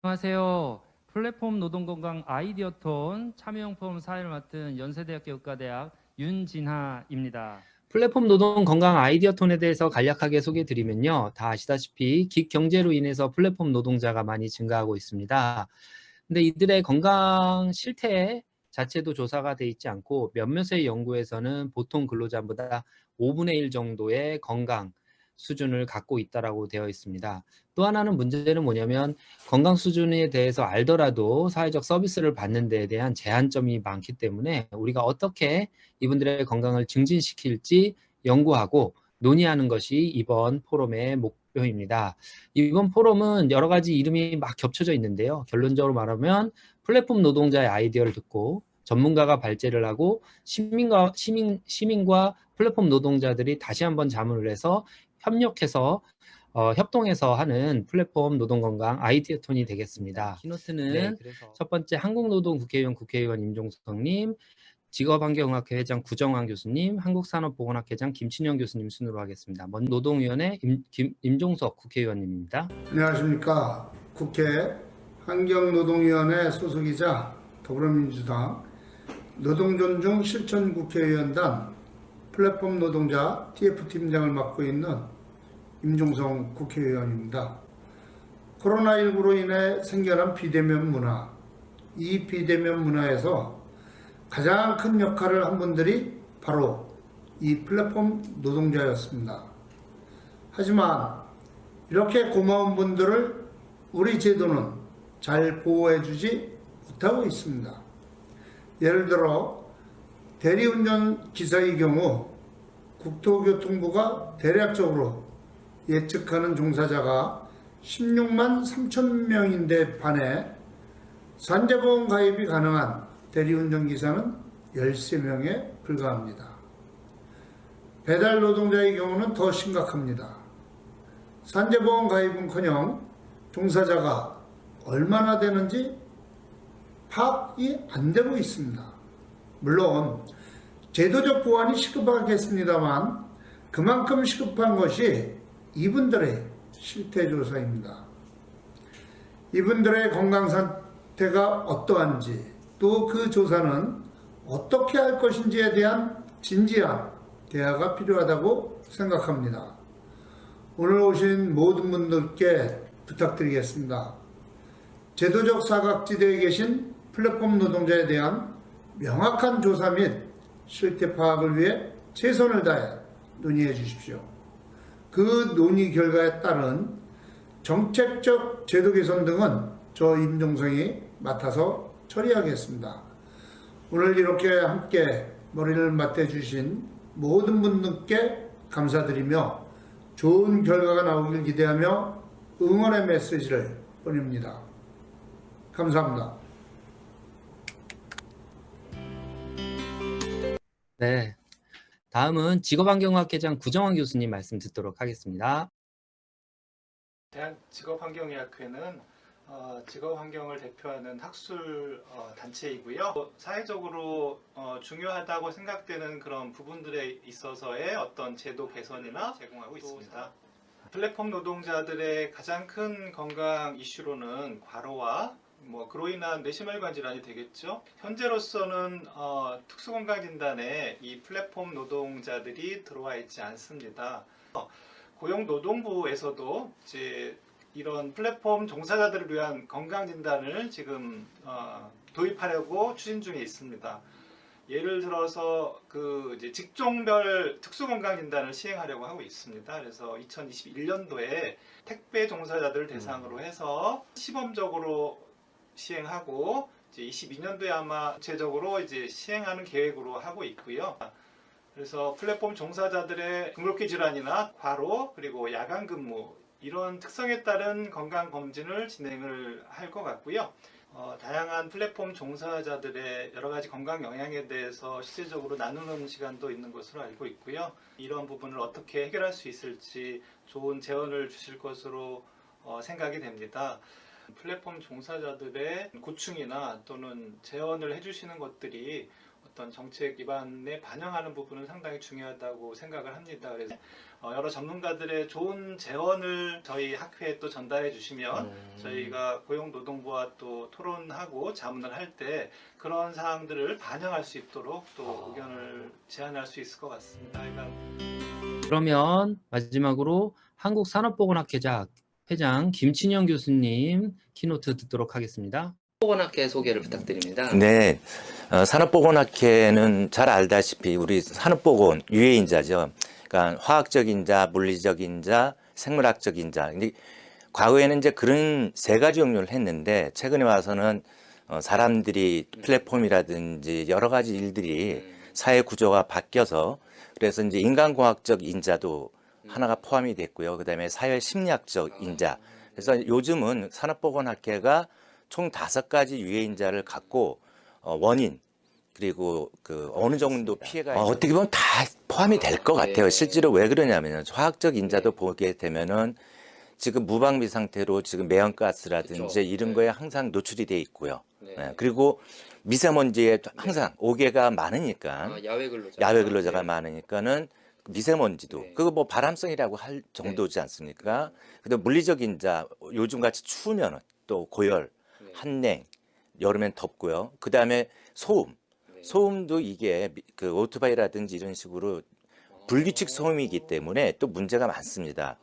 안녕하세요. 플랫폼 노동건강 아이디어톤 참여형 포럼 사회를 맡은 연세대학교 의과대학 윤진하입니다. 플랫폼 노동 건강 아이디어 톤에 대해서 간략하게 소개해 드리면요. 다 아시다시피 긱 경제로 인해서 플랫폼 노동자가 많이 증가하고 있습니다. 근데 이들의 건강 실태 자체도 조사가 돼 있지 않고 몇몇의 연구에서는 보통 근로자보다 5분의 1 정도의 건강 수준을 갖고 있다라고 되어 있습니다. 또 하나는 문제는 뭐냐면 건강 수준에 대해서 알더라도 사회적 서비스를 받는 데에 대한 제한점이 많기 때문에 우리가 어떻게 이분들의 건강을 증진시킬지 연구하고 논의하는 것이 이번 포럼의 목표입니다. 이번 포럼은 여러 가지 이름이 막 겹쳐져 있는데요. 결론적으로 말하면 플랫폼 노동자의 아이디어를 듣고 전문가가 발제를 하고 시민과 플랫폼 노동자들이 다시 한번 자문을 해서 협력해서 협동해서 하는 플랫폼 노동건강 아이디어 톤이 되겠습니다. 키노트는 첫 번째 한국노동국회의원 국회의원 임종석님, 직업환경의학회 회장 구정환 교수님, 한국산업보건학회장 김친영 교수님 순으로 하겠습니다. 먼저 노동위원회 임종석 국회의원님입니다. 안녕하십니까. 국회 환경노동위원회 소속이자 더불어민주당 노동존중 실천국회의원단 플랫폼 노동자 TF팀장을 맡고 있는 임종성 국회의원입니다. 코로나19로 인해 생겨난 비대면 문화, 이 비대면 문화에서 가장 큰 역할을 한 분들이 바로 이 플랫폼 노동자였습니다. 하지만 이렇게 고마운 분들을 우리 제도는 잘 보호해주지 못하고 있습니다. 예를 들어 대리운전 기사의 경우 국토교통부가 대략적으로 예측하는 종사자가 16만 3천 명인데 반해 산재보험 가입이 가능한 대리운전 기사는 13명에 불과합니다. 배달 노동자의 경우는 더 심각합니다. 산재보험 가입은커녕 종사자가 얼마나 되는지 파악이 안 되고 있습니다. 물론 제도적 보완이 시급하겠습니다만 그만큼 시급한 것이 이분들의 실태조사입니다. 이분들의 건강 상태가 어떠한지 또 그 조사는 어떻게 할 것인지에 대한 진지한 대화가 필요하다고 생각합니다. 오늘 오신 모든 분들께 부탁드리겠습니다. 제도적 사각지대에 계신 플랫폼 노동자에 대한 명확한 조사 및 실태 파악을 위해 최선을 다해 논의해 주십시오. 그 논의 결과에 따른 정책적 제도 개선 등은 저 임종성이 맡아서 처리하겠습니다. 오늘 이렇게 함께 머리를 맞대주신 모든 분들께 감사드리며 좋은 결과가 나오길 기대하며 응원의 메시지를 보냅니다. 감사합니다. 네, 다음은 직업환경의학회장 구정환 교수님 말씀 듣도록 하겠습니다. 대한직업환경의학회는 직업환경을 대표하는 학술 단체이고요. 사회적으로 중요하다고 생각되는 그런 부분들에 있어서의 어떤 제도 개선이나 제공하고 있습니다. 플랫폼 노동자들의 가장 큰 건강 이슈로는 과로와 그로 인한 뇌심혈관 질환이 되겠죠. 현재로서는 특수건강진단에 이 플랫폼 노동자들이 들어와 있지 않습니다. 고용노동부에서도 이제 이런 플랫폼 종사자들을 위한 건강진단을 지금 도입하려고 추진 중에 있습니다. 예를 들어서 이제 직종별 특수건강진단을 시행하려고 하고 있습니다. 그래서 2021년도에 택배 종사자들을 대상으로 해서 시범적으로 시행하고 이제 22년도에 아마 구체적으로 이제 시행하는 계획으로 하고 있고요. 그래서 플랫폼 종사자들의 등록기 질환이나 과로 그리고 야간 근무 이런 특성에 따른 건강 검진을 진행을 할 것 같고요. 다양한 플랫폼 종사자들의 여러 가지 건강 영향에 대해서 실질적으로 나누는 시간도 있는 것으로 알고 있고요. 이런 부분을 어떻게 해결할 수 있을지 좋은 제언을 주실 것으로 생각이 됩니다. 플랫폼 종사자들의 고충이나 또는 제언을 해주시는 것들이 어떤 정책 기반에 반영하는 부분은 상당히 중요하다고 생각을 합니다. 그래서 여러 전문가들의 좋은 제언을 저희 학회에 또 전달해 주시면 저희가 고용노동부와 또 토론하고 자문을 할 때 그런 사항들을 반영할 수 있도록 또 의견을 제안할 수 있을 것 같습니다. 그러니까 그러면 마지막으로 한국산업보건학회장 회장 김친영 교수님 키노트 듣도록 하겠습니다. 보건학회 소개를 부탁드립니다. 네, 산업보건학회는 잘 알다시피 우리 산업보건 유해인자죠. 그러니까 화학적 인자, 물리적 인자, 생물학적 인자. 근데 과거에는 이제 그런 세 가지 종류를 했는데 최근에 와서는 사람들이 플랫폼이라든지 여러 가지 일들이 사회 구조가 바뀌어서 그래서 이제 인간공학적 인자도 하나가 포함이 됐고요. 그다음에 사회 심리학적 인자. 그래서 요즘은 산업보건학회가 총 5가지 유해인자를 갖고 원인 그리고 그 어느 정도 피해가 어떻게 보면 다 포함이 될 것 같아요. 실제로 왜 그러냐면요. 화학적 인자도 보게 되면은 지금 무방비 상태로 지금 매연가스라든지 이런 거에 항상 노출이 돼 있고요. 네. 그리고 미세먼지에 항상 오개가 많으니까 야외 근로자가 많으니까는 미세먼지도 그거 뭐 바람성이라고 할 정도지 않습니까? 근데 물리적 인자 요즘 같이 추우면은 또 고열, 한냉, 여름엔 덥고요. 그 다음에 소음도 이게 그 오토바이라든지 이런 식으로 불규칙 소음이기 때문에 또 문제가 많습니다.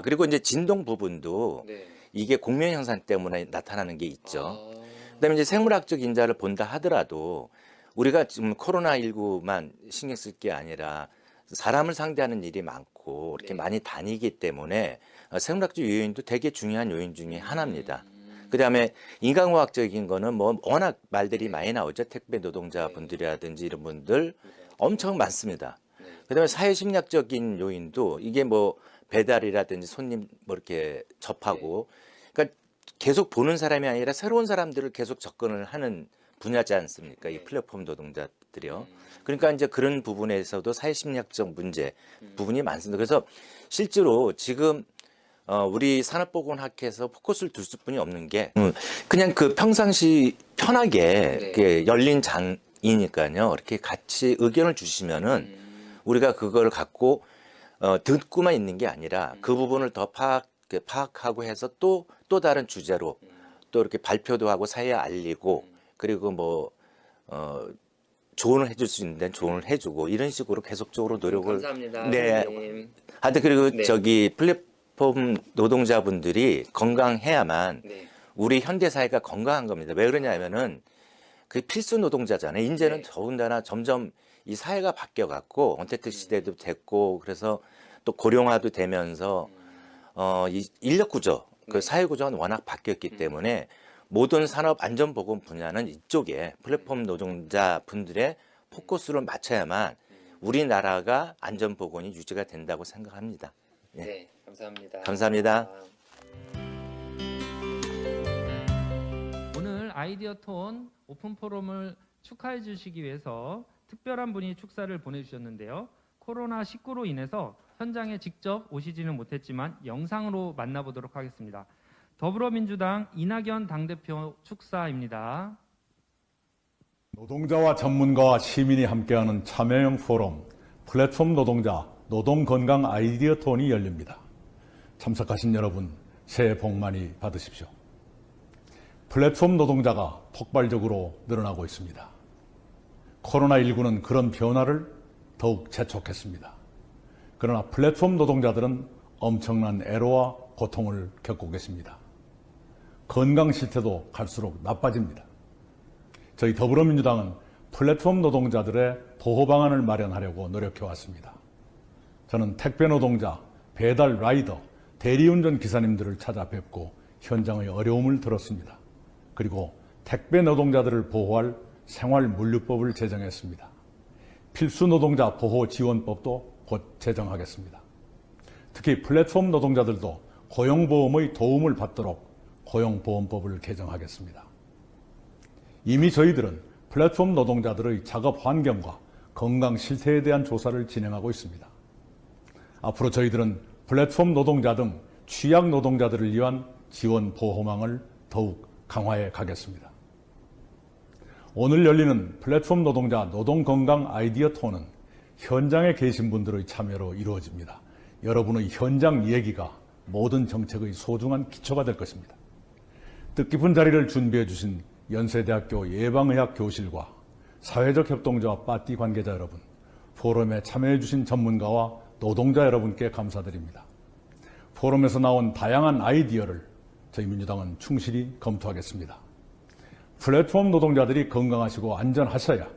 그리고 이제 진동 부분도 이게 공명 현상 때문에 나타나는 게 있죠. 그다음에 이제 생물학적 인자를 본다 하더라도 우리가 지금 코로나19만 신경 쓸 게 아니라 사람을 상대하는 일이 많고 이렇게 많이 다니기 때문에 생물학적 요인도 되게 중요한 요인 중에 하나입니다. 그다음에 인간공학적인 거는 뭐 워낙 말들이 많이 나오죠. 택배 노동자 분들이라든지 이런 분들 엄청 많습니다. 그다음에 사회심리학적인 요인도 이게 뭐 배달이라든지 손님 뭐 이렇게 접하고 그러니까 계속 보는 사람이 아니라 새로운 사람들을 계속 접근을 하는 분야지 않습니까? 이 플랫폼 노동자들이요. 그러니까 이제 그런 부분에서도 사회심리학적 문제 부분이 많습니다. 그래서 실제로 지금 우리 산업보건학회에서 포커스를 둘 수뿐이 없는 게 그냥 그 평상시 편하게 이렇게 열린 장이니까요. 이렇게 같이 의견을 주시면은 우리가 그걸 갖고 듣고만 있는 게 아니라 그 부분을 더 파악하고 해서 또 다른 주제로 또 이렇게 발표도 하고 사회에 알리고 그리고 뭐 조언을 해줄 수 있는 데는 조언을 해주고 이런 식으로 계속적으로 노력을 감사합니다. 네. 선생님. 하여튼 그리고 저기 플랫폼 노동자분들이 건강해야만 우리 현대 사회가 건강한 겁니다. 왜 그러냐면은 그 필수 노동자잖아요. 이제는 더군다나 점점 이 사회가 바뀌어 갖고 언택트 시대도 됐고 그래서 또 고령화도 되면서 이 인력 구조, 그 사회 구조가 워낙 바뀌었기 때문에 모든 산업 안전보건 분야는 이쪽에 플랫폼 노동자 분들의 포커스를 맞춰야만 우리나라가 안전보건이 유지가 된다고 생각합니다. 네, 감사합니다. 감사합니다. 오늘 아이디어톤 오픈 포럼을 축하해 주시기 위해서 특별한 분이 축사를 보내주셨는데요. 코로나19로 인해서 현장에 직접 오시지는 못했지만 영상으로 만나보도록 하겠습니다. 더불어민주당 이낙연 당대표 축사입니다. 노동자와 전문가와 시민이 함께하는 참여형 포럼 플랫폼 노동자 노동건강 아이디어톤이 열립니다. 참석하신 여러분 새해 복 많이 받으십시오. 플랫폼 노동자가 폭발적으로 늘어나고 있습니다. 코로나19는 그런 변화를 더욱 재촉했습니다. 그러나 플랫폼 노동자들은 엄청난 애로와 고통을 겪고 계십니다. 건강 실태도 갈수록 나빠집니다. 저희 더불어민주당은 플랫폼 노동자들의 보호 방안을 마련하려고 노력해왔습니다. 저는 택배 노동자, 배달 라이더, 대리운전 기사님들을 찾아뵙고 현장의 어려움을 들었습니다. 그리고 택배 노동자들을 보호할 생활물류법을 제정했습니다. 필수 노동자 보호 지원법도 곧 제정하겠습니다. 특히 플랫폼 노동자들도 고용보험의 도움을 받도록 고용보험법을 개정하겠습니다. 이미 저희들은 플랫폼 노동자들의 작업 환경과 건강 실태에 대한 조사를 진행하고 있습니다. 앞으로 저희들은 플랫폼 노동자 등 취약 노동자들을 위한 지원 보호망을 더욱 강화해 가겠습니다. 오늘 열리는 플랫폼 노동자 노동건강 아이디어 톤은 현장에 계신 분들의 참여로 이루어집니다. 여러분의 현장 얘기가 모든 정책의 소중한 기초가 될 것입니다. 뜻깊은 자리를 준비해 주신 연세대학교 예방의학 교실과 사회적 협동조합 빠띠 관계자 여러분, 포럼에 참여해 주신 전문가와 노동자 여러분께 감사드립니다. 포럼에서 나온 다양한 아이디어를 저희 민주당은 충실히 검토하겠습니다. 플랫폼 노동자들이 건강하시고 안전하셔야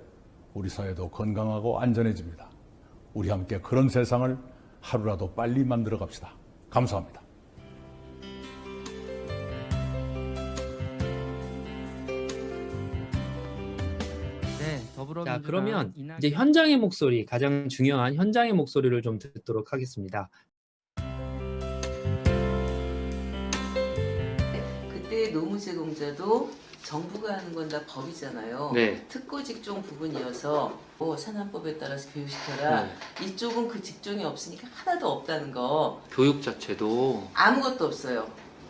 우리 사회도 건강하고 안전해집니다. 우리 함께 그런 세상을 하루라도 빨리 만들어 갑시다. 감사합니다. 네, 더불어민주당 자, 그러면 이낙연 이제 현장의 목소리, 가장 중요한 현장의 목소리를 좀 듣도록 하겠습니다. 그때 노무제공자도 정부가 하는 건 다 법이잖아요. 네. 특고 직종 부분이어서 산안법에 따라서 교육시켜라. 이쪽은 그 직종이 없으니까 하나도 없다는 거. 교육 자체도 아무것도 없어요.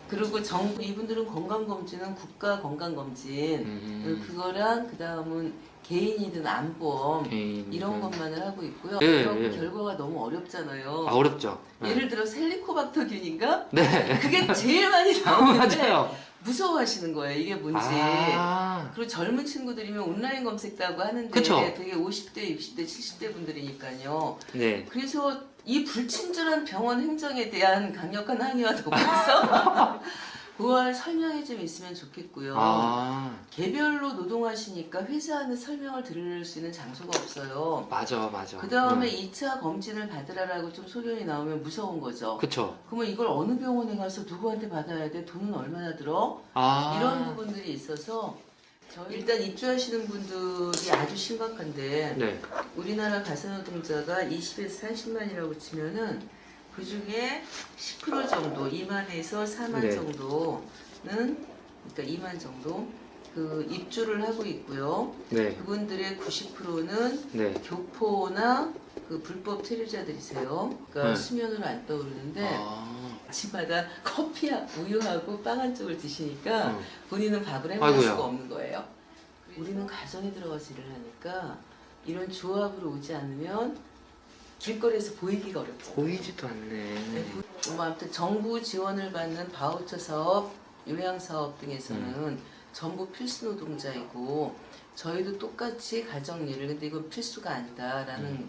그리고 정부 이분들은 건강검진은 국가 건강검진 그거랑 그 다음은 개인이든 안보험 이런 것만을 하고 있고요. 그럼 결과가 너무 어렵잖아요. 어렵죠. 예를 들어 헬리코박터균인가? 네. 그게 제일 많이 나오는데 맞아요. 무서워하시는 거예요. 이게 뭔지. 아, 그리고 젊은 친구들이면 온라인 검색도 하고 하는데 그쵸. 되게 50대, 60대, 70대 분들이니까요. 네. 그래서 이 불친절한 병원 행정에 대한 강력한 항의와 더불어서 그걸 설명이 좀 있으면 좋겠고요. 아, 개별로 노동하시니까 회사 안에 설명을 들을 수 있는 장소가 없어요. 맞아, 맞아. 그 다음에 2차 검진을 받으라라고 좀 소견이 나오면 무서운 거죠. 그쵸. 그러면 이걸 어느 병원에 가서 누구한테 받아야 돼? 돈은 얼마나 들어? 아, 이런 부분들이 있어서 일단 입주하시는 분들이 아주 심각한데 네. 우리나라 가사노동자가 20에서 40만이라고 치면은 그 중에 10% 정도, 2만에서 4만 네. 정도는 그러니까 2만 정도 그 입주를 하고 있고요. 네. 그분들의 90%는 네. 교포나 그 불법 체류자들이세요. 그러니까 네. 수면으로 안 떠오르는데 아, 아침마다 커피와 우유하고 빵 한 쪽을 드시니까 본인은 밥을 해먹을 아이고야. 수가 없는 거예요. 우리는 가정에 들어가서 일을 하니까 이런 조합으로 오지 않으면 길거리에서 보이기가 어렵죠. 보이지도 않네. 뭐 아무튼 정부 지원을 받는 바우처 사업, 요양 사업 등에서는 전부 필수 노동자이고 저희도 똑같이 가정 일을 근데 이건 필수가 아니다라는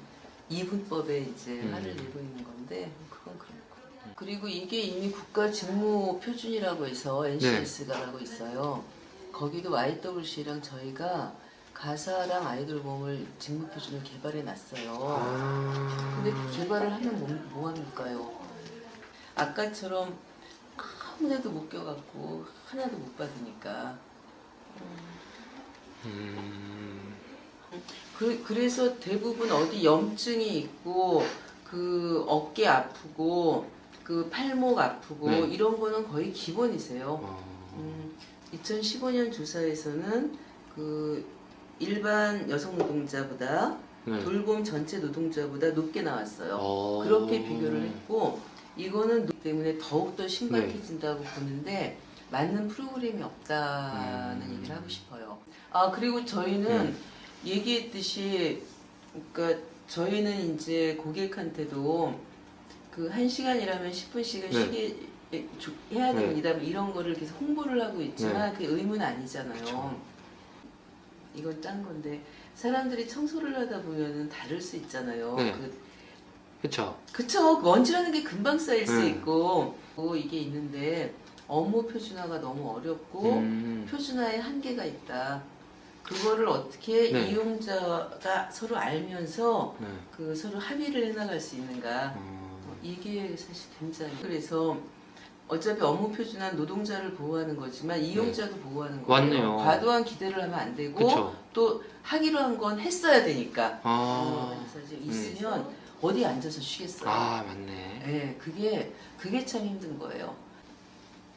이분법에 이제 말을 내고 있는 건데 그건 그런 거. 그리고 이게 이미 국가 직무 표준이라고 해서 NCS가라고 있어요. 거기도 YWC랑 저희가 가사랑 아이돌 몸을 직무 표준을 개발해 놨어요. 근데 그 개발을 하면 뭐 합니까요? 아까처럼 아무데도 못 껴갖고 하나도 못 받으니까. 그래서 대부분 어디 염증이 있고 그 어깨 아프고 그 팔목 아프고 이런 거는 거의 기본이세요. 2015년 조사에서는 그 일반 여성 노동자보다 돌봄 전체 노동자보다 높게 나왔어요. 그렇게 비교를 했고 이거는 때문에 더욱더 심각해진다고 보는데 맞는 프로그램이 없다는 얘기를 하고 싶어요. 아 그리고 저희는 얘기했듯이 그러니까 저희는 이제 고객한테도 그 1시간 일하면 10분씩은 쉬게 해야 됩니다. 이런 거를 계속 홍보를 하고 있지만 그게 의무는 아니잖아요. 그쵸. 이건 딴 건데 사람들이 청소를 하다 보면은 다를 수 있잖아요. 그쵸. 그쵸. 먼지라는 게 금방 쌓일 수 있고 이게 있는데 업무 표준화가 너무 어렵고 표준화에 한계가 있다. 그거를 어떻게 이용자가 서로 알면서 그 서로 합의를 해나갈 수 있는가. 이게 사실 굉장히 그래서 어차피 업무 표준화는 노동자를 보호하는 거지만 이용자도 보호하는 거예요. 맞네요. 과도한 기대를 하면 안 되고 그쵸. 또 하기로 한 건 했어야 되니까. 아, 그래서 있으면 어디 앉아서 쉬겠어요. 아, 맞네. 네, 그게 참 힘든 거예요.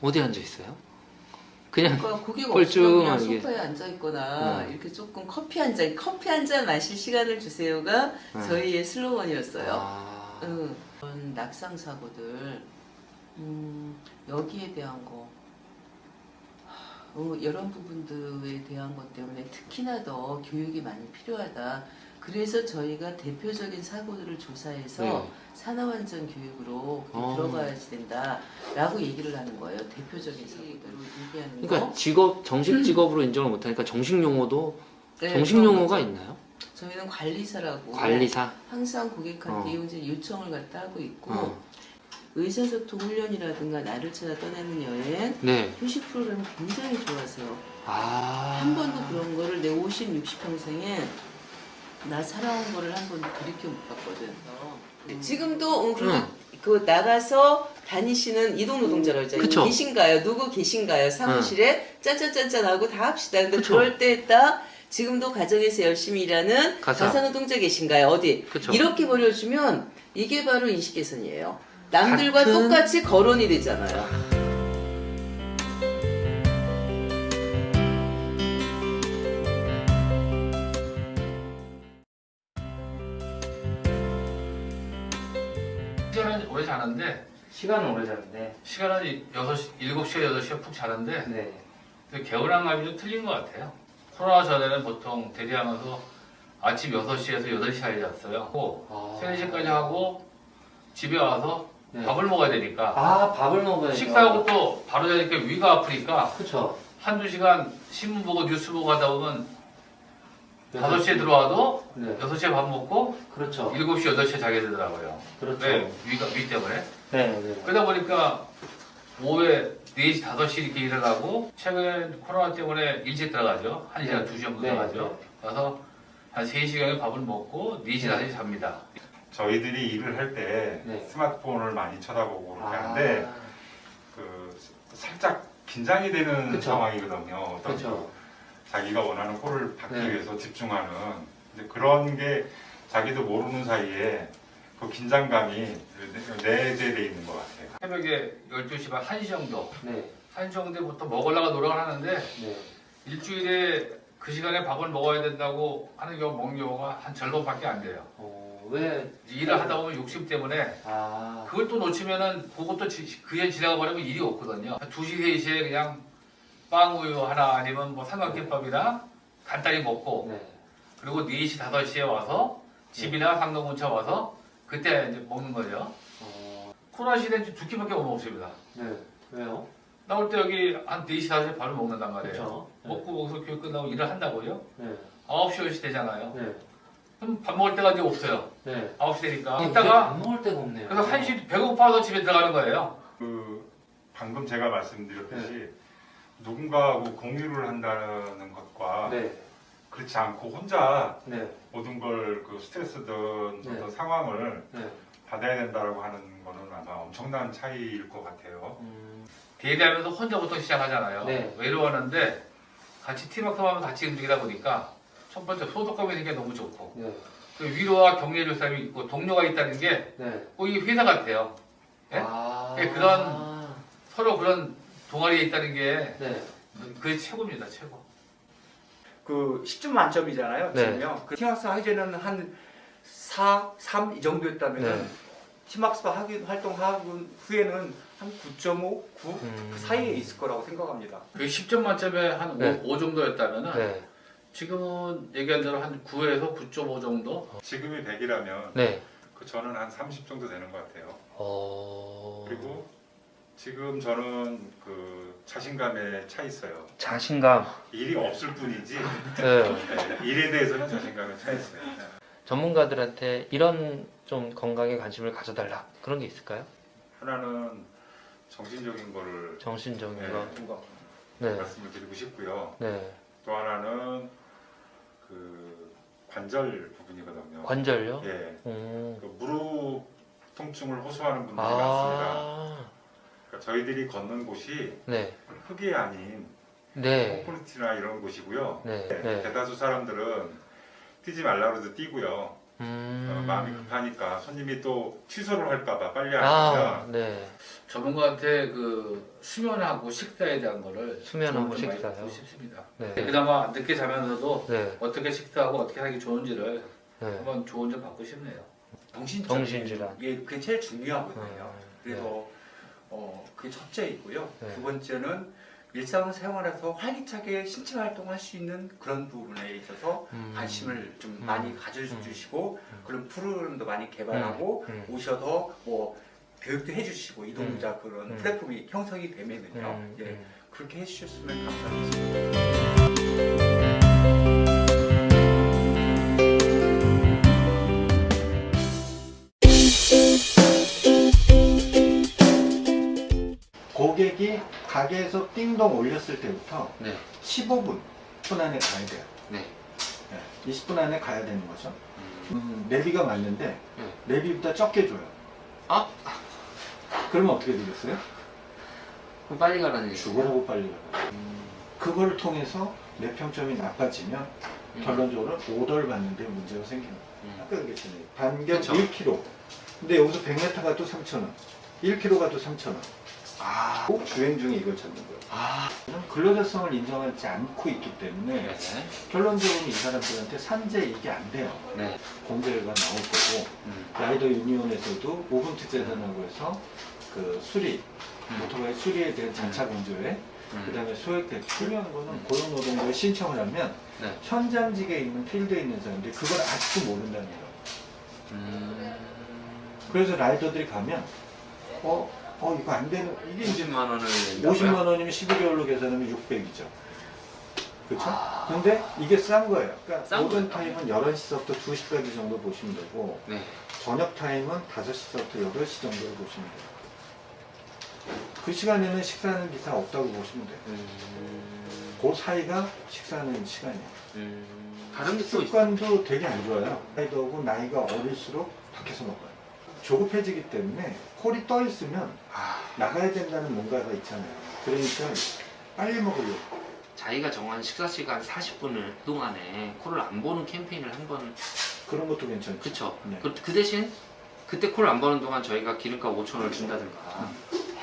어디 앉아 있어요? 그냥 그러니까 고객 뻘쭘하게. 없으면 그냥 소파에 앉아 있거나 이렇게 조금 커피 한 잔 마실 시간을 주세요가 저희의 슬로건이었어요. 아, 그런 낙상 사고들 여기에 대한 거 이런 부분들에 대한 것 때문에 특히나 더 교육이 많이 필요하다. 그래서 저희가 대표적인 사고들을 조사해서 네. 산업안전 교육으로 들어가야지 된다라고 얘기를 하는 거예요. 대표적인 사고들을 얘기하는 그러니까 거. 직업 정식 직업으로 인정을 못하니까 정식 용어도 네, 정식 그런 용어가 거죠. 있나요? 저희는 관리사라고 관리사. 항상 고객한테 어. 이용자 요청을 갖다 하고 있고 어. 의사소통 훈련이라든가 나를 찾아 떠나는 여행 네. 휴식 프로그램 굉장히 좋아하세요. 아. 한 번도 그런 거를 내 50, 60평생에 나 살아온 거를 한 번도 들이켜 못 봤거든. 지금도 그리고 그 나가서 다니시는 이동 노동자라고 있잖아요. 그쵸. 계신가요? 누구 계신가요? 사무실에 짠짠짠짠 하고 다 합시다. 근데 그럴 때 딱 지금도 가정에서 열심히 일하는 가사노동자 계신가요? 어디? 그쵸. 이렇게 버려주면 이게 바로 인식 개선이에요. 남들과 같은- 똑같이 거론이 되잖아요. 시간은 오래 자는데 시간은 오래 자는데. 시간은 7시에 8시에 푹 자는데 네. 그 개운함감이 좀 틀린 것 같아요. 코로나 전에는 보통 대리하면서 아침 6시에서 8시 사이에 잤어요. 아. 3, 4시까지 하고 집에 와서 네. 밥을 먹어야 되니까 아, 밥을 먹어야 돼요. 식사하고 또 바로 자니까 위가 아프니까 그쵸. 한두 시간 신문 보고 뉴스 보고 하다 보면 5시에 들어와도 네. 6시에 밥 먹고 그렇죠. 7시, 8시에 자게 되더라고요. 그렇죠. 왜? 위 때문에. 네, 네. 그러다 보니까 오후에 4시, 5시 이렇게 일어나고 최근 코로나 때문에 일찍 들어가죠. 1시간, 2시간 못 네, 들어가죠. 가서 한 3시간에 밥을 먹고 4시, 5시 잡니다. 저희들이 일을 할 때 네. 스마트폰을 많이 쳐다보고 그렇게 아. 하는데 그 살짝 긴장이 되는 그쵸. 상황이거든요. 어떤 그쵸. 그 자기가 원하는 꼴을 받기 네. 위해서 집중하는 근데 그런 게 자기도 모르는 사이에 그 긴장감이 내재되어 있는 것 같아요. 새벽에 12시 반, 1시 정도, 네. 1시 정도부터 먹으려고 노력을 하는데 네. 일주일에 그 시간에 밥을 먹어야 된다고 하는 경우 먹는 경우가 한 절반밖에 안 돼요. 왜? 일을 하다 보면 욕심 때문에 아. 그걸 또 놓치면은 그것도 그에 지나가 버리면 일이 없거든요. 2시, 3시에 그냥 빵 우유 하나 아니면 뭐 삼각김밥이나 간단히 먹고 네. 그리고 4시, 5시에 와서 집이나 상동 근처 와서 그때 이제 먹는 거죠. 코로나 시대는 두 끼밖에 못 먹습니다. 네. 왜요? 나올 때 여기 한 4시, 5시에 밥을 먹는단 말이에요. 그렇죠. 네. 먹고 거기서 교육 끝나고 일을 한다고요? 네. 9시, 10시 되잖아요. 네. 그럼 밥 먹을 때가 이제 없어요. 네. 9시 되니까. 안 이따가 먹을 데가 없네요. 그래서 1시 배고파서 집에 들어가는 거예요. 그 방금 제가 말씀드렸듯이 누군가하고 공유를 한다는 것과 네. 그렇지 않고 혼자 네. 모든 걸 그 스트레스든 네. 어떤 상황을 네. 받아야 된다고 하는 거는 아마 엄청난 차이일 것 같아요. 대리하면서 혼자부터 시작하잖아요. 네. 외로웠는데 같이 팀워크하면 같이 움직이다 보니까 첫 번째 소속감이 있는 게 너무 좋고 네. 그 위로와 격려해줄 사람이 있고 동료가 있다는 게 네. 꼭 이 회사 같아요. 예? 아. 예, 서로 그런 동아리에 있다는 게 네. 그게 최고입니다. 최고. 그 10점 만점이잖아요. 네. 지금요. 그 팀학습 하기 전에는 한 4, 3 이 정도였다면 네. 팀학습 활동하고 후에는 한 9.5, 9 그 사이에 있을 거라고 생각합니다. 그 10점 만점에 한 네. 5 정도였다면은 네. 지금은 얘기한 대로 한 9에서 9.5 정도? 지금이 100이라면 네. 그 저는 한 30 정도 되는 것 같아요. 어. 그리고 지금 저는 그 자신감에 차 있어요. 자신감. 일이 없을 뿐이지 네. 네, 일에 대해서는 자신감에 차 있어요. 전문가들한테 이런 좀 건강에 관심을 가져달라 그런 게 있을까요? 하나는 정신적인 거를 정신적인 네. 거. 네. 말씀을 드리고 싶고요. 네. 또 하나는 그 관절 부분이거든요. 관절요? 예. 음. 그 무릎 통증을 호소하는 분들이 많습니다. 아. 그러니까 저희들이 걷는 곳이 네. 흙이 아닌 네. 콘크리트나 이런 곳이고요. 네. 네, 네. 대다수 사람들은 뛰지 말라고 해도 뛰고요. 마음이 급하니까 손님이 또 취소를 할까봐 빨리 아, 하면 네. 전문가한테 그 수면하고 식사에 대한 거를 수면하고 조언 좀 많이 식사요? 받고 싶습니다. 네. 그나마 늦게 자면서도 네. 어떻게 식사하고 어떻게 하기 좋은지를 네. 한번 조언 좀 받고 싶네요. 정신질환. 이게 그게 제일 중요하거든요. 네. 그래서 그게 첫째이고요. 네. 두 번째는 일상생활에서 활기차게 신체 활동할 수 있는 그런 부분에 있어서 관심을 좀 많이 가져주시고 그런 프로그램도 많이 개발하고 오셔서 뭐 교육도 해주시고 이동자 그런 플랫폼이 형성이 되면은요. 예, 그렇게 해주셨으면 감사하겠습니다. 고객이 가게에서 띵동 올렸을 때부터 네. 15분 안에 가야 돼요. 네. 20분 안에 가야 되는 거죠. 내비가 맞는데 네. 내비보다 적게 줘요. 아? 그러면 어떻게 되겠어요? 그럼 빨리 가라는 얘기예요? 죽어라고 빨리 가요. 그걸 통해서 내 평점이 나빠지면 결론적으로 오더를 받는데 문제가 생깁니다. 아까 그랬잖아요. 반경 그쵸. 1km. 근데 여기서 100m가 또 3,000원. 1km가 또 3,000원. 꼭 주행 중에 이걸 찾는 거예요. 근로자성을 인정하지 않고 있기 때문에 네. 결론적으로 이 사람들한테 산재 이게 안 돼요. 네. 공제가 나올 거고 라이더 유니온에서도 모금트 재단하고 해서 그 수리 오토바이 수리에 대한 자차 공조에 그다음에 소액 대출 중요한 거는 고용노동부에 신청을 하면 네. 현장직에 있는 필드에 있는 사람들이 그걸 아직도 모른다는 거예요. 그래서 라이더들이 가면 이거 안 되는 이게 이제 50만 원을 낸다고요? 50만 원이면 12개월로 계산하면 600이죠. 그렇죠? 근데 이게 싼 거예요. 그러니까 싼 오전 거예요? 타임은 11시부터 2시까지 정도 보시면 되고 네. 저녁 타임은 5시부터 8시 정도로 보시면 돼요. 그 시간에는 식사하는 기사 없다고 보시면 돼요. 그 사이가 식사하는 시간이에요. 다른 게 또 있어요? 습관도 되게 안 좋아요. 나이도 나이가 어릴수록 밖에서 먹어요. 조급해지기 때문에 콜이 떠 있으면 나가야 된다는 뭔가가 있잖아요. 그러니까 빨리 먹으려고. 자기가 정한 식사 시간 40분을 그동안에 콜을 안 보는 캠페인을 한번 그런 것도 괜찮죠. 그쵸? 네. 그 대신 그때 콜 안 버는 동안 저희가 기름값 5,000원을 준다든가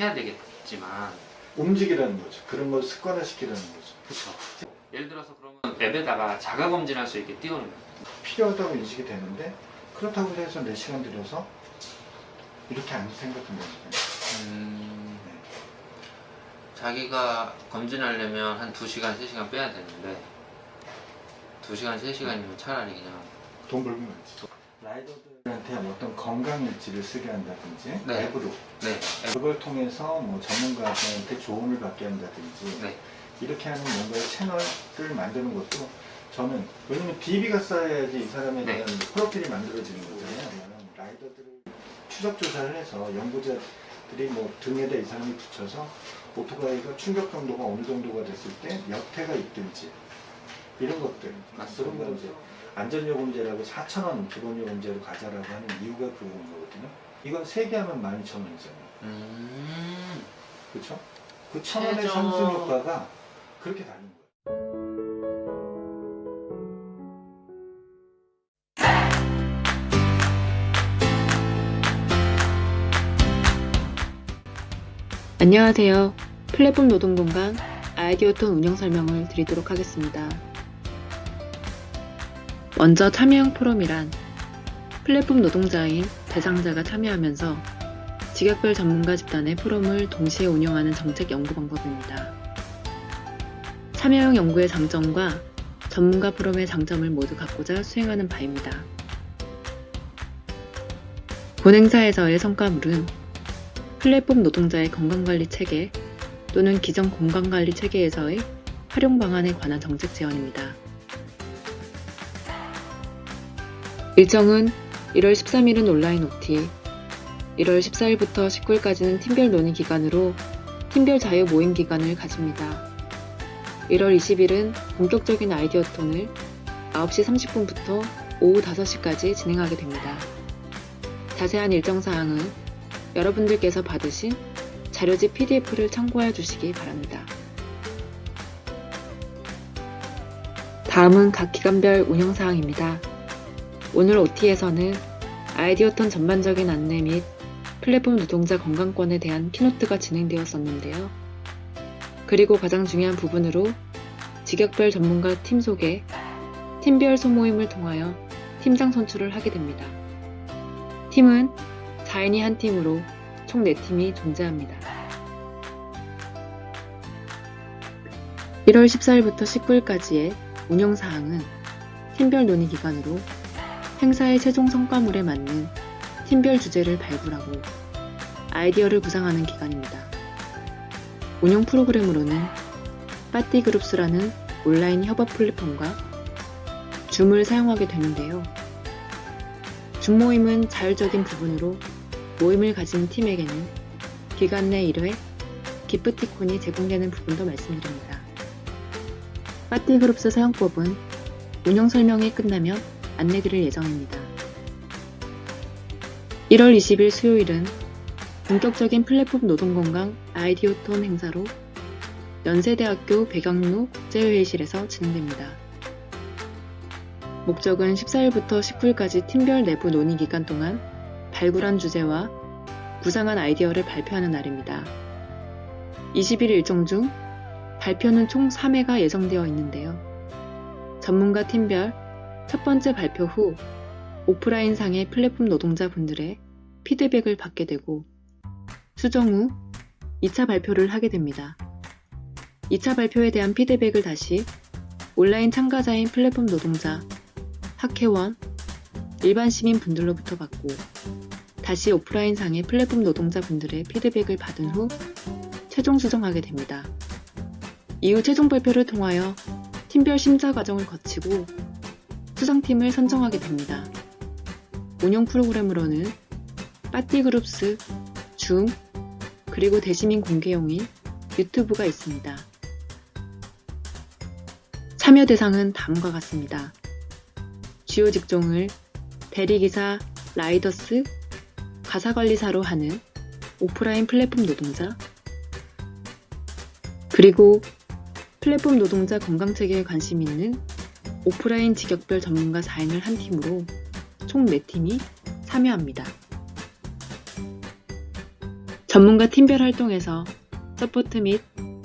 해야 되겠지만 움직이라는 거죠. 그런 걸 습관화시키라는 거죠. 그쵸? 예를 들어서 그러면 앱에다가 자가 검진할 수 있게 띄워놓는 거예요. 필요하다고 인식이 되는데 그렇다고 해서 4시간 들여서 이렇게 안 생각하면 자기가 검진하려면 한 2시간, 3시간 빼야 되는데 2시간, 3시간이면 차라리 그냥 돈 벌면 되지. 라이더들한테 어떤 건강일지를 쓰게 한다든지 네. 앱으로 네. 그걸 통해서 뭐 전문가한테 조언을 받게 한다든지 네. 이렇게 하는 뭔가의 채널을 만드는 것도 저는 왜냐면 DB가 쌓여야지 이 사람에 네. 대한 프로필이 만들어지는 거잖아요. 라이더들을 추적 조사를 해서 연구자들이 뭐 등에다 이 사람이 붙여서 오토바이가 충격 정도가 어느 정도가 됐을 때 몇 회가 있든지 이런 것들 그런 걸 이제 안전요금제라고 4,000원 기본요금제로 가자라고 하는 이유가 그런 거거든요. 이건 3개 하면 12,000원이잖아요. 그렇죠? 그 1,000원의 상승 효과가 그렇게 다른 거예요. 안녕하세요. 플랫폼 노동공간 아이디어톤 운영 설명을 드리도록 하겠습니다. 먼저 참여형 포럼이란 플랫폼 노동자인 대상자가 참여하면서 직역별 전문가 집단의 포럼을 동시에 운영하는 정책 연구 방법입니다. 참여형 연구의 장점과 전문가 포럼의 장점을 모두 갖고자 수행하는 바입니다. 본행사에서의 성과물은 플랫폼 노동자의 건강관리 체계 또는 기존 건강관리 체계에서의 활용 방안에 관한 정책 제언입니다. 일정은 1월 13일은 온라인 OT, 1월 14일부터 19일까지는 팀별 논의 기간으로 팀별 자유 모임 기간을 가집니다. 1월 20일은 본격적인 아이디어톤을 9시 30분부터 오후 5시까지 진행하게 됩니다. 자세한 일정 사항은 여러분들께서 받으신 자료집 PDF를 참고해 주시기 바랍니다. 다음은 각 기간별 운영 사항입니다. 오늘 OT에서는 아이디어톤 전반적인 안내 및 플랫폼 노동자 건강권에 대한 키노트가 진행되었었는데요. 그리고 가장 중요한 부분으로 직역별 전문가 팀 소개, 팀별 소모임을 통하여 팀장 선출을 하게 됩니다. 팀은 4인이 한 팀으로 총 4팀이 존재합니다. 1월 14일부터 19일까지의 운영사항은 팀별 논의 기간으로 행사의 최종 성과물에 맞는 팀별 주제를 발굴하고 아이디어를 구상하는 기간입니다. 운영 프로그램으로는 빠띠그룹스라는 온라인 협업 플랫폼과 줌을 사용하게 되는데요. 줌 모임은 자율적인 부분으로 모임을 가진 팀에게는 기간 내 1회 기프티콘이 제공되는 부분도 말씀드립니다. 빠띠그룹스 사용법은 운영 설명이 끝나면 안내드릴 예정입니다. 1월 20일 수요일은 본격적인 플랫폼 노동건강 아이디어톤 행사로 연세대학교 백양로 국제회의실에서 진행됩니다. 목적은 14일부터 19일까지 팀별 내부 논의 기간 동안 발굴한 주제와 구상한 아이디어를 발표하는 날입니다. 20일 일정 중 발표는 총 3회가 예정되어 있는데요. 전문가 팀별 첫 번째 발표 후 오프라인상의 플랫폼 노동자분들의 피드백을 받게 되고 수정 후 2차 발표를 하게 됩니다. 2차 발표에 대한 피드백을 다시 온라인 참가자인 플랫폼 노동자, 학회원, 일반 시민분들로부터 받고 다시 오프라인상의 플랫폼 노동자분들의 피드백을 받은 후 최종 수정하게 됩니다. 이후 최종 발표를 통하여 팀별 심사 과정을 거치고 수상팀을 선정하게 됩니다. 운영 프로그램으로는 빠띠그룹스, 줌, 그리고 대시민 공개용인 유튜브가 있습니다. 참여 대상은 다음과 같습니다. 주요 직종을 대리기사, 라이더스, 가사관리사로 하는 오프라인 플랫폼 노동자, 그리고 플랫폼 노동자 건강체계에 관심 있는 오프라인 직역별 전문가 4인을 한 팀으로 총 4팀이 참여합니다. 전문가 팀별 활동에서 서포트 및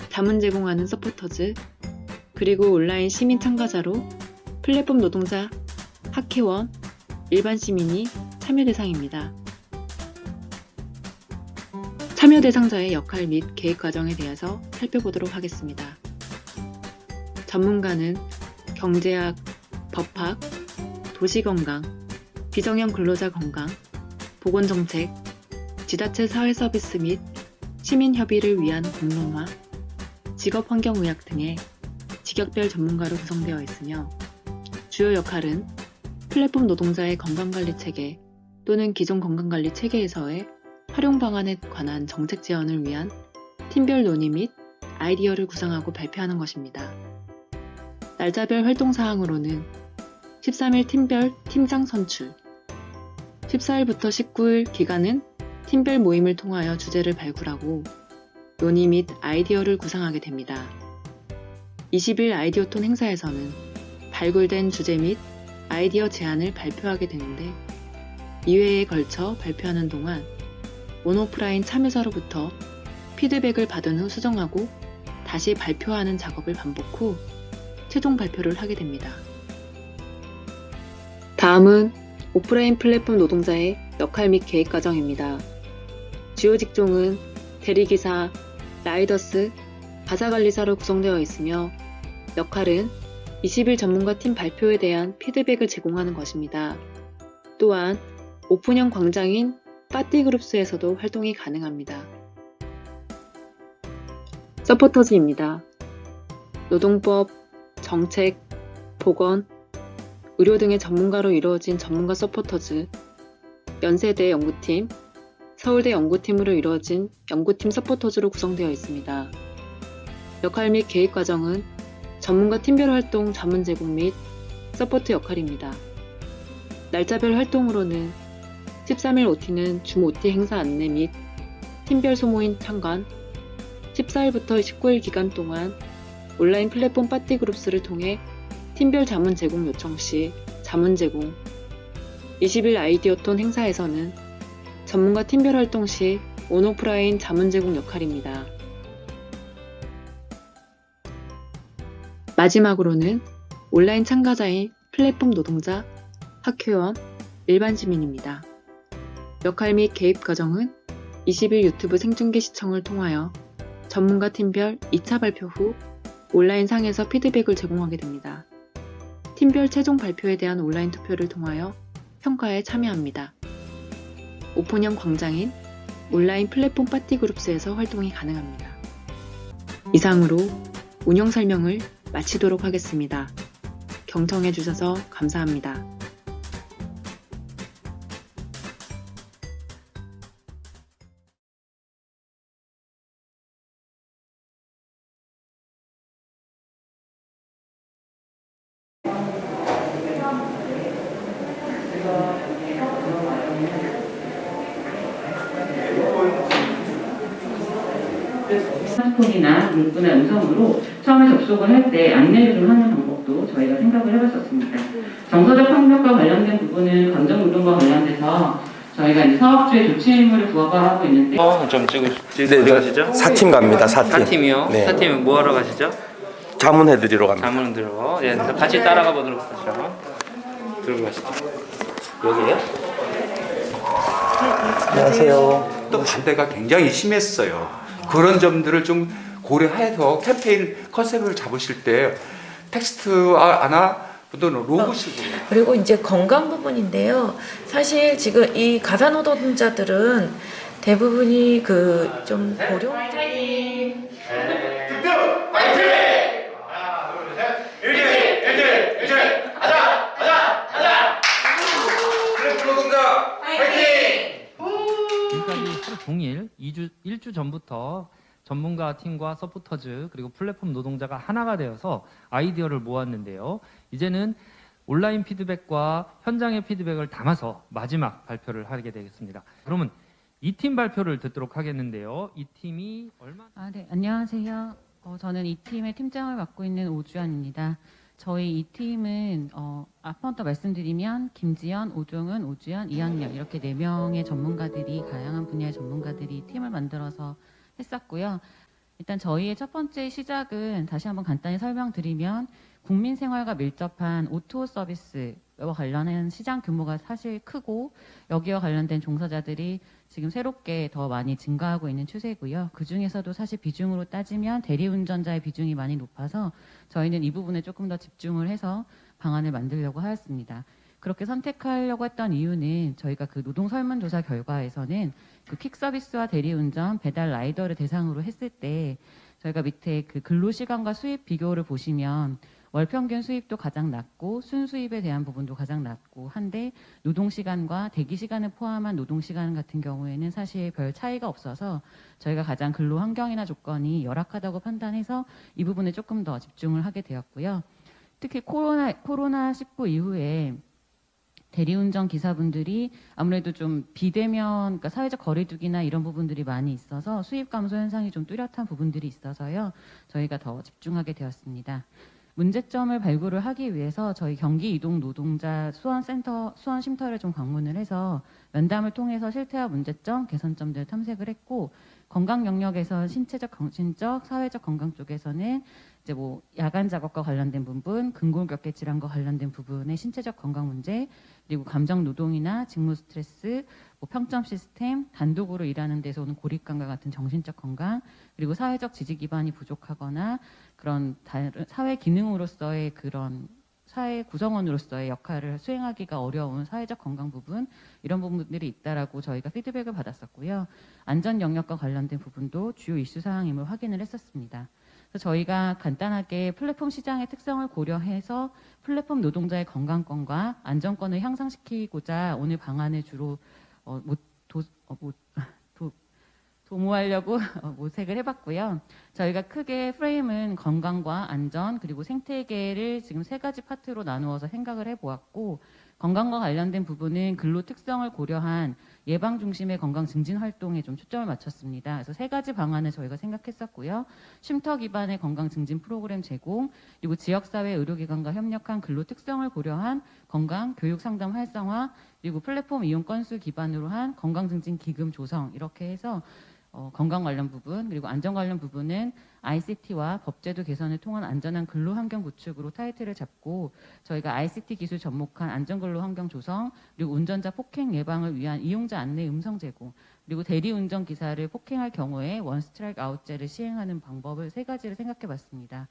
자문 제공하는 서포터즈, 그리고 온라인 시민 참가자로 플랫폼 노동자, 학회원, 일반 시민이 참여 대상입니다. 참여 대상자의 역할 및 계획 과정에 대해서 살펴보도록 하겠습니다. 전문가는 경제학, 법학, 도시건강, 비정형 근로자 건강, 보건정책, 지자체 사회서비스 및 시민협의를 위한 공론화, 직업환경의학 등의 직역별 전문가로 구성되어 있으며 주요 역할은 플랫폼 노동자의 건강관리체계 또는 기존 건강관리체계에서의 활용 방안에 관한 정책 제언을 위한 팀별 논의 및 아이디어를 구상하고 발표하는 것입니다. 날짜별 활동사항으로는 13일 팀별 팀장 선출, 14일부터 19일 기간은 팀별 모임을 통하여 주제를 발굴하고 논의 및 아이디어를 구상하게 됩니다. 20일 아이디어톤 행사에서는 발굴된 주제 및 아이디어 제안을 발표하게 되는데 2회에 걸쳐 발표하는 동안 온오프라인 참여자로부터 피드백을 받은 후 수정하고 다시 발표하는 작업을 반복 후 최종 발표를 하게 됩니다. 다음은 오프라인 플랫폼 노동자의 역할 및 계획 과정입니다. 주요 직종은 대리기사, 라이더스, 가사관리사로 구성되어 있으며 역할은 20일 전문가 팀 발표에 대한 피드백을 제공하는 것입니다. 또한 오픈형 광장인 빠띠그룹스에서도 활동이 가능합니다. 서포터즈입니다. 노동법, 정책, 보건, 의료 등의 전문가로 이루어진 전문가 서포터즈, 연세대 연구팀, 서울대 연구팀으로 이루어진 연구팀 서포터즈로 구성되어 있습니다. 역할 및 계획 과정은 전문가 팀별 활동 자문 제공 및 서포트 역할입니다. 날짜별 활동으로는 13일 OT는 줌 OT 행사 안내 및 팀별 소모임 참관, 14일부터 19일 기간 동안 온라인 플랫폼 빠띠그룹스를 통해 팀별 자문 제공 요청 시 자문 제공, 20일 아이디어톤 행사에서는 전문가 팀별 활동 시 온오프라인 자문 제공 역할입니다. 마지막으로는 온라인 참가자인 플랫폼 노동자, 학회원, 일반 시민입니다. 역할 및 개입 과정은 20일 유튜브 생중계 시청을 통하여 전문가 팀별 2차 발표 후 온라인상에서 피드백을 제공하게 됩니다. 팀별 최종 발표에 대한 온라인 투표를 통하여 평가에 참여합니다. 오픈형 광장인 온라인 플랫폼 파티그룹스에서 활동이 가능합니다. 이상으로 운영 설명을 마치도록 하겠습니다. 경청해 주셔서 감사합니다. 스마트폰이나 문구나 음성으로 처음에 접속을 할 때 안내를 좀 하는 방법도 저희가 생각을 해봤었습니다. 정서적 협력과 관련된 부분은 감정노동과 관련돼서 저희가 이제 사업주의 조치 의무를 부과하고 있는데 좀 찍으 어디 가시죠? 4팀 갑니다. 4팀. 4팀이요? 네. 4팀은 뭐 하러 가시죠? 자문해드리러 갑니다. 자문 들어. 예, 같이 따라가 보도록 하죠. 들고 가시죠. 여기에요? 안녕하세요. 또 반대가 굉장히 심했어요. 그런 점들을 좀 고려해서 캠페인 컨셉을 잡으실 때 텍스트 하나 또는 로고식으로. 그리고 이제 건강 부분인데요. 사실 지금 이 가사노동자들은 대부분이 그 좀 고령. 지금까지 하루 종일 1주 전부터 전문가 팀과 서포터즈 그리고 플랫폼 노동자가 하나가 되어서 아이디어를 모았는데요. 이제는 온라인 피드백과 현장의 피드백을 담아서 마지막 발표를 하게 되겠습니다. 그러면 이 팀 발표를 듣도록 하겠는데요. 이 팀이 얼마나... 네, 안녕하세요. 저는 이 팀의 팀장을 맡고 있는 오주연입니다. 저희 이 팀은 앞부터 말씀드리면 김지연, 오종은, 오주연, 이학년 이렇게 4명의 전문가들이 다양한 분야의 전문가들이 팀을 만들어서 했었고요. 일단 저희의 첫 번째 시작은 다시 한번 간단히 설명드리면 국민 생활과 밀접한 오토 서비스와 관련한 시장 규모가 사실 크고 여기와 관련된 종사자들이 지금 새롭게 더 많이 증가하고 있는 추세고요. 그 중에서도 사실 비중으로 따지면 대리운전자의 비중이 많이 높아서 저희는 이 부분에 조금 더 집중을 해서 방안을 만들려고 하였습니다. 그렇게 선택하려고 했던 이유는 저희가 그 노동 설문조사 결과에서는 그 퀵 서비스와 대리운전, 배달 라이더를 대상으로 했을 때 저희가 밑에 그 근로시간과 수입 비교를 보시면 월평균 수입도 가장 낮고 순수입에 대한 부분도 가장 낮고 한데 노동시간과 대기시간을 포함한 노동시간 같은 경우에는 사실 별 차이가 없어서 저희가 가장 근로 환경이나 조건이 열악하다고 판단해서 이 부분에 조금 더 집중을 하게 되었고요. 특히 코로나19 이후에 대리운전 기사분들이 아무래도 좀 비대면, 그러니까 사회적 거리두기나 이런 부분들이 많이 있어서 수입 감소 현상이 좀 뚜렷한 부분들이 있어서요. 저희가 더 집중하게 되었습니다. 문제점을 발굴을 하기 위해서 저희 경기 이동 노동자 수원 쉼터를 좀 방문을 해서 면담을 통해서 실태와 문제점, 개선점들을 탐색을 했고 건강 영역에서 신체적, 정신적, 사회적 건강 쪽에서는 이제 뭐 야간 작업과 관련된 부분, 근골격계 질환과 관련된 부분의 신체적 건강 문제, 그리고 감정 노동이나 직무 스트레스, 뭐 평점 시스템, 단독으로 일하는 데서 오는 고립감과 같은 정신적 건강, 그리고 사회적 지지 기반이 부족하거나 그런 사회 기능으로서의 그런 사회 구성원으로서의 역할을 수행하기가 어려운 사회적 건강 부분, 이런 부분들이 있다라고 저희가 피드백을 받았었고요. 안전 영역과 관련된 부분도 주요 이슈 사항임을 확인을 했었습니다. 그래서 저희가 간단하게 플랫폼 시장의 특성을 고려해서 플랫폼 노동자의 건강권과 안전권을 향상시키고자 오늘 방안을 주로 도모하려고 모색을 해봤고요. 저희가 크게 프레임은 건강과 안전 그리고 생태계를 지금 3가지 파트로 나누어서 생각을 해보았고 건강과 관련된 부분은 근로 특성을 고려한 예방 중심의 건강 증진 활동에 좀 초점을 맞췄습니다. 그래서 3가지 방안을 저희가 생각했었고요. 쉼터 기반의 건강 증진 프로그램 제공, 그리고 지역사회 의료기관과 협력한 근로 특성을 고려한 건강 교육 상담 활성화, 그리고 플랫폼 이용 건수 기반으로 한 건강 증진 기금 조성, 이렇게 해서 건강 관련 부분 그리고 안전 관련 부분은 ICT와 법제도 개선을 통한 안전한 근로 환경 구축으로 타이틀을 잡고 저희가 ICT 기술 접목한 안전 근로 환경 조성, 그리고 운전자 폭행 예방을 위한 이용자 안내 음성 제공, 그리고 대리운전 기사를 폭행할 경우에 원 스트라이크 아웃제를 시행하는 방법을 3가지를 생각해 봤습니다.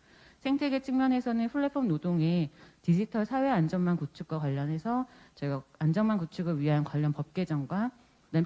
생태계 측면에서는 플랫폼 노동의 디지털 사회 안전망 구축과 관련해서 저희가 안전망 구축을 위한 관련 법 개정과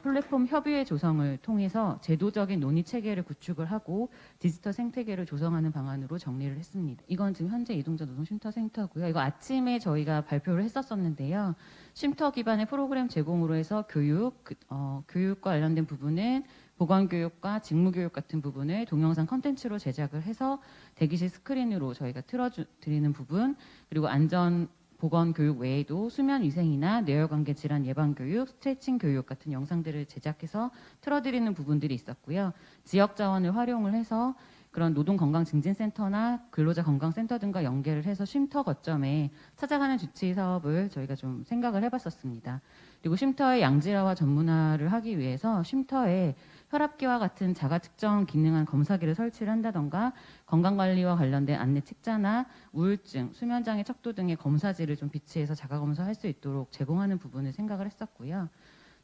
플랫폼 협의회 조성을 통해서 제도적인 논의 체계를 구축을 하고 디지털 생태계를 조성하는 방안으로 정리를 했습니다. 이건 지금 현재 이동자 노동쉼터센터고요. 이거 아침에 저희가 발표를 했었었는데요. 쉼터 기반의 프로그램 제공으로 해서 교육과 관련된 부분은 보건교육과 직무교육 같은 부분을 동영상 컨텐츠로 제작을 해서 대기실 스크린으로 저희가 틀어드리는 부분, 그리고 안전 보건 교육 외에도 수면 위생이나 뇌혈관계 질환 예방 교육, 스트레칭 교육 같은 영상들을 제작해서 틀어드리는 부분들이 있었고요. 지역 자원을 활용을 해서 그런 노동건강증진센터나 근로자건강센터 등과 연계를 해서 쉼터 거점에 찾아가는 주치 사업을 저희가 좀 생각을 해봤었습니다. 그리고 쉼터의 양질화와 전문화를 하기 위해서 쉼터에 혈압계와 같은 자가 측정 기능한 검사기를 설치를 한다던가 건강관리와 관련된 안내 책자나 우울증, 수면장애 척도 등의 검사지를 좀 비치해서 자가검사할 수 있도록 제공하는 부분을 생각을 했었고요.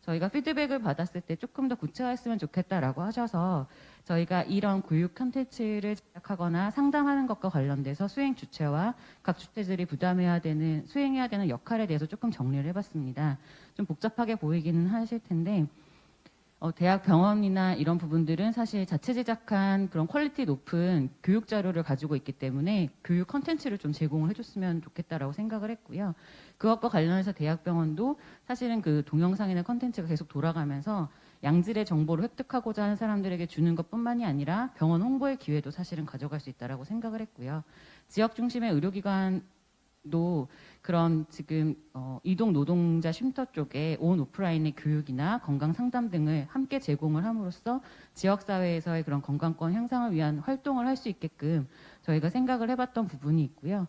저희가 피드백을 받았을 때 조금 더 구체화했으면 좋겠다라고 하셔서 저희가 이런 교육 콘텐츠를 제작하거나 상담하는 것과 관련돼서 수행 주체와 각 주체들이 수행해야 되는 역할에 대해서 조금 정리를 해봤습니다. 좀 복잡하게 보이기는 하실 텐데 대학 병원이나 이런 부분들은 사실 자체 제작한 그런 퀄리티 높은 교육 자료를 가지고 있기 때문에 교육 컨텐츠를 좀 제공을 해줬으면 좋겠다라고 생각을 했고요. 그것과 관련해서 대학병원도 사실은 그 동영상이나 컨텐츠가 계속 돌아가면서 양질의 정보를 획득하고자 하는 사람들에게 주는 것뿐만이 아니라 병원 홍보의 기회도 사실은 가져갈 수 있다라고 생각을 했고요. 지역 중심의 의료기관 도 그런 지금 이동 노동자 쉼터 쪽에 온 오프라인의 교육이나 건강 상담 등을 함께 제공을 함으로써 지역 사회에서의 그런 건강권 향상을 위한 활동을 할 수 있게끔 저희가 생각을 해봤던 부분이 있고요.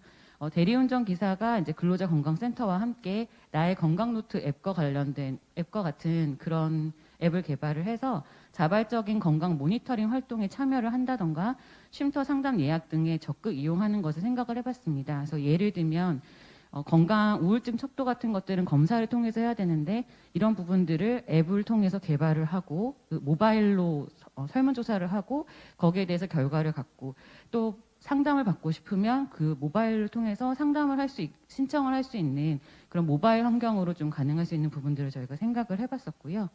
대리운전 기사가 이제 근로자 건강센터와 함께 나의 건강노트 앱과 관련된 앱과 같은 그런 앱을 개발을 해서 자발적인 건강 모니터링 활동에 참여를 한다던가 쉼터 상담 예약 등에 적극 이용하는 것을 생각을 해봤습니다. 그래서 예를 들면 건강 우울증 척도 같은 것들은 검사를 통해서 해야 되는데 이런 부분들을 앱을 통해서 개발을 하고 모바일로 설문조사를 하고 거기에 대해서 결과를 갖고 또 상담을 받고 싶으면 그 모바일을 통해서 신청을 할 수 있는 그런 모바일 환경으로 좀 가능할 수 있는 부분들을 저희가 생각을 해봤었고요.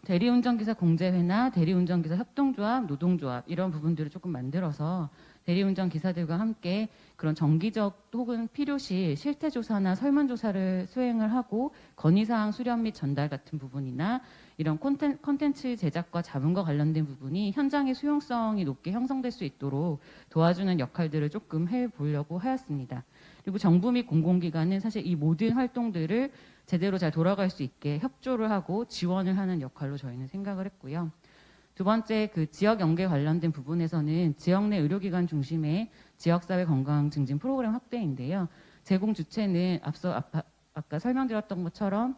대리운전기사 공제회나 대리운전기사 협동조합, 노동조합 이런 부분들을 조금 만들어서 대리운전기사들과 함께 그런 정기적 혹은 필요시 실태조사나 설문조사를 수행을 하고 건의사항 수렴 및 전달 같은 부분이나 이런 콘텐츠 제작과 자문과 관련된 부분이 현장의 수용성이 높게 형성될 수 있도록 도와주는 역할들을 조금 해보려고 하였습니다. 그리고 정부 및 공공기관은 사실 이 모든 활동들을 제대로 잘 돌아갈 수 있게 협조를 하고 지원을 하는 역할로 저희는 생각을 했고요. 두 번째, 그 지역 연계 관련된 부분에서는 지역 내 의료기관 중심의 지역사회 건강 증진 프로그램 확대인데요. 제공 주체는 앞서 아까 설명드렸던 것처럼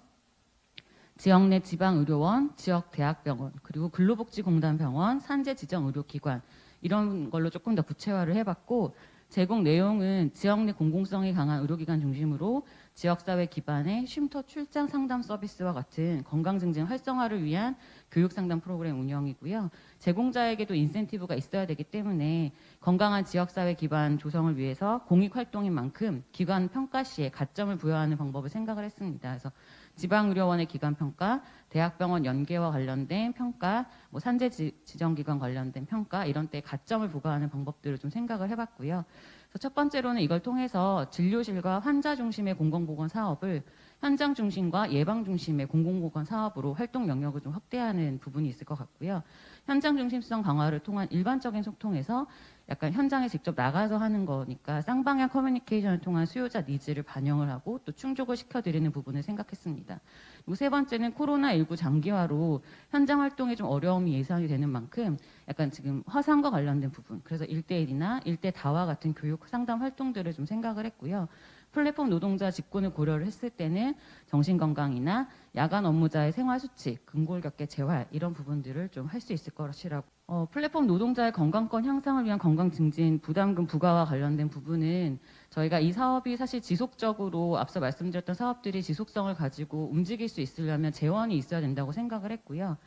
지역 내 지방의료원, 지역 대학병원, 그리고 근로복지공단 병원, 산재 지정 의료기관 이런 걸로 조금 더 구체화를 해봤고 제공 내용은 지역 내 공공성이 강한 의료기관 중심으로 지역사회 기반의 쉼터 출장 상담 서비스와 같은 건강증진 활성화를 위한 교육상담 프로그램 운영이고요. 제공자에게도 인센티브가 있어야 되기 때문에 건강한 지역사회 기반 조성을 위해서 공익활동인 만큼 기관 평가 시에 가점을 부여하는 방법을 생각을 했습니다. 그래서 지방의료원의 기관평가, 대학병원 연계와 관련된 평가, 산재 지정기관 관련된 평가 이런 때 가점을 부과하는 방법들을 좀 생각을 해봤고요. 그래서 첫 번째로는 이걸 통해서 진료실과 환자 중심의 공공보건 사업을 현장 중심과 예방 중심의 공공보건 사업으로 활동 영역을 좀 확대하는 부분이 있을 것 같고요. 현장 중심성 강화를 통한 일반적인 소통에서 약간 현장에 직접 나가서 하는 거니까 쌍방향 커뮤니케이션을 통한 수요자 니즈를 반영을 하고 또 충족을 시켜드리는 부분을 생각했습니다. 그리고 세 번째는 코로나19 장기화로 현장 활동에 좀 어려움이 예상이 되는 만큼 약간 지금 화상과 관련된 부분, 그래서 1대1이나 1대4와 같은 교육 상담 활동들을 좀 생각을 했고요. 플랫폼 노동자 직군을 고려를 했을 때는 정신건강이나 야간 업무자의 생활수칙, 근골격계 재활 이런 부분들을 좀 할 수 있을 것이라고. 플랫폼 노동자의 건강권 향상을 위한 건강증진 부담금 부과와 관련된 부분은 저희가 이 사업이 사실 지속적으로 앞서 말씀드렸던 사업들이 지속성을 가지고 움직일 수 있으려면 재원이 있어야 된다고 생각을 했고요.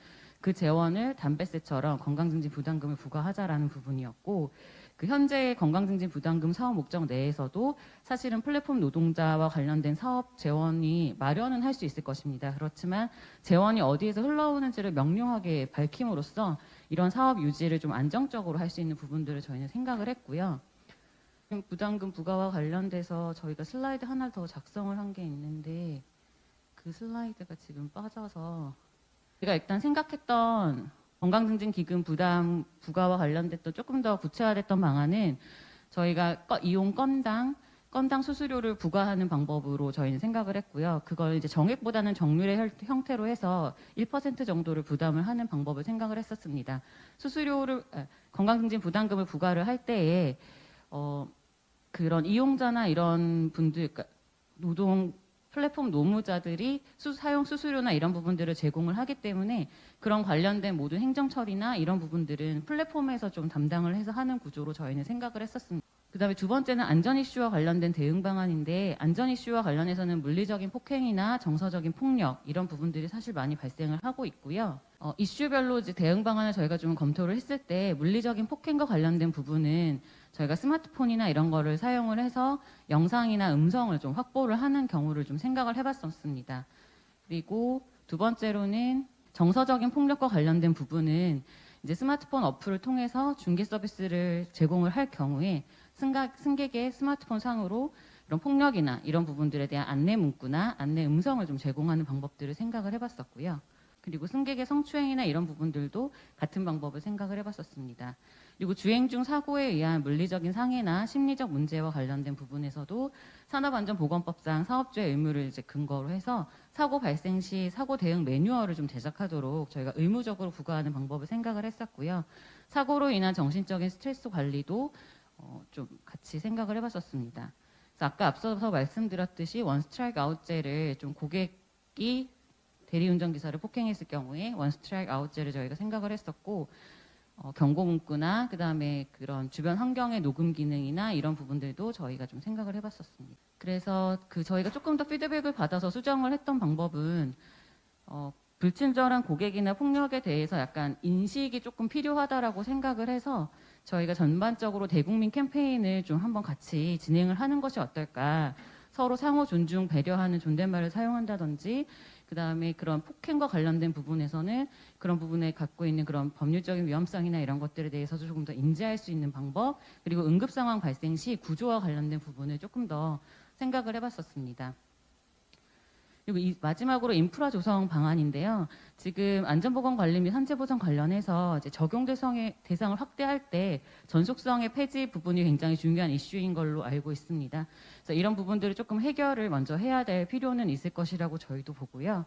그 재원을 담배세처럼 건강증진 부담금을 부과하자라는 부분이었고 그 현재 건강증진 부담금 사업 목적 내에서도 사실은 플랫폼 노동자와 관련된 사업 재원이 마련은 할 수 있을 것입니다. 그렇지만 재원이 어디에서 흘러오는지를 명료하게 밝힘으로써 이런 사업 유지를 좀 안정적으로 할 수 있는 부분들을 저희는 생각을 했고요. 부담금 부과와 관련돼서 저희가 슬라이드 하나 더 작성을 한 게 있는데 그 슬라이드가 지금 빠져서 제가 일단 생각했던 건강증진기금 부담 부과와 관련됐던 조금 더 구체화됐던 방안은 저희가 이용 건당 수수료를 부과하는 방법으로 저희는 생각을 했고요. 그걸 이제 정액보다는 정률의 형태로 해서 1% 정도를 부담을 하는 방법을 생각을 했었습니다. 건강증진 부담금을 부과를 할 때에 그런 이용자나 이런 분들, 그러니까 플랫폼 노무자들이 사용 수수료나 이런 부분들을 제공을 하기 때문에 그런 관련된 모든 행정 처리나 이런 부분들은 플랫폼에서 좀 담당을 해서 하는 구조로 저희는 생각을 했었습니다. 그다음에 두 번째는 안전 이슈와 관련된 대응 방안인데 안전 이슈와 관련해서는 물리적인 폭행이나 정서적인 폭력 이런 부분들이 사실 많이 발생을 하고 있고요. 이슈별로 이제 대응 방안을 저희가 좀 검토를 했을 때 물리적인 폭행과 관련된 부분은 저희가 스마트폰이나 이런 거를 사용을 해서 영상이나 음성을 좀 확보를 하는 경우를 좀 생각을 해봤었습니다. 그리고 두 번째로는 정서적인 폭력과 관련된 부분은 이제 스마트폰 어플을 통해서 중개 서비스를 제공을 할 경우에 승객의 스마트폰 상으로 이런 폭력이나 이런 부분들에 대한 안내 문구나 안내 음성을 좀 제공하는 방법들을 생각을 해봤었고요. 그리고 승객의 성추행이나 이런 부분들도 같은 방법을 생각을 해봤었습니다. 그리고 주행 중 사고에 의한 물리적인 상해나 심리적 문제와 관련된 부분에서도 산업안전보건법상 사업주의 의무를 이제 근거로 해서 사고 발생 시 사고 대응 매뉴얼을 좀 제작하도록 저희가 의무적으로 부과하는 방법을 생각을 했었고요. 사고로 인한 정신적인 스트레스 관리도 좀 같이 생각을 해봤었습니다. 그래서 아까 앞서서 말씀드렸듯이 원 스트라이크 아웃제를 좀 고객이 대리운전 기사를 폭행했을 경우에 원 스트라이크 아웃제를 저희가 생각을 했었고 경고 문구나 그다음에 그런 주변 환경의 녹음 기능이나 이런 부분들도 저희가 좀 생각을 해봤었습니다. 그래서 저희가 조금 더 피드백을 받아서 수정을 했던 방법은 불친절한 고객이나 폭력에 대해서 약간 인식이 조금 필요하다라고 생각을 해서 저희가 전반적으로 대국민 캠페인을 좀 한번 같이 진행을 하는 것이 어떨까. 서로 상호 존중, 배려하는 존댓말을 사용한다든지 그다음에 그런 폭행과 관련된 부분에서는 그런 부분에 갖고 있는 그런 법률적인 위험성이나 이런 것들에 대해서도 조금 더 인지할 수 있는 방법 그리고 응급 상황 발생 시 구조와 관련된 부분을 조금 더 생각을 해봤었습니다. 그리고 마지막으로 인프라 조성 방안인데요. 지금 안전보건관리 및 산재보상 관련해서 이제 적용 대상을 확대할 때 전속성의 폐지 부분이 굉장히 중요한 이슈인 걸로 알고 있습니다. 그래서 이런 부분들을 조금 해결을 먼저 해야 될 필요는 있을 것이라고 저희도 보고요.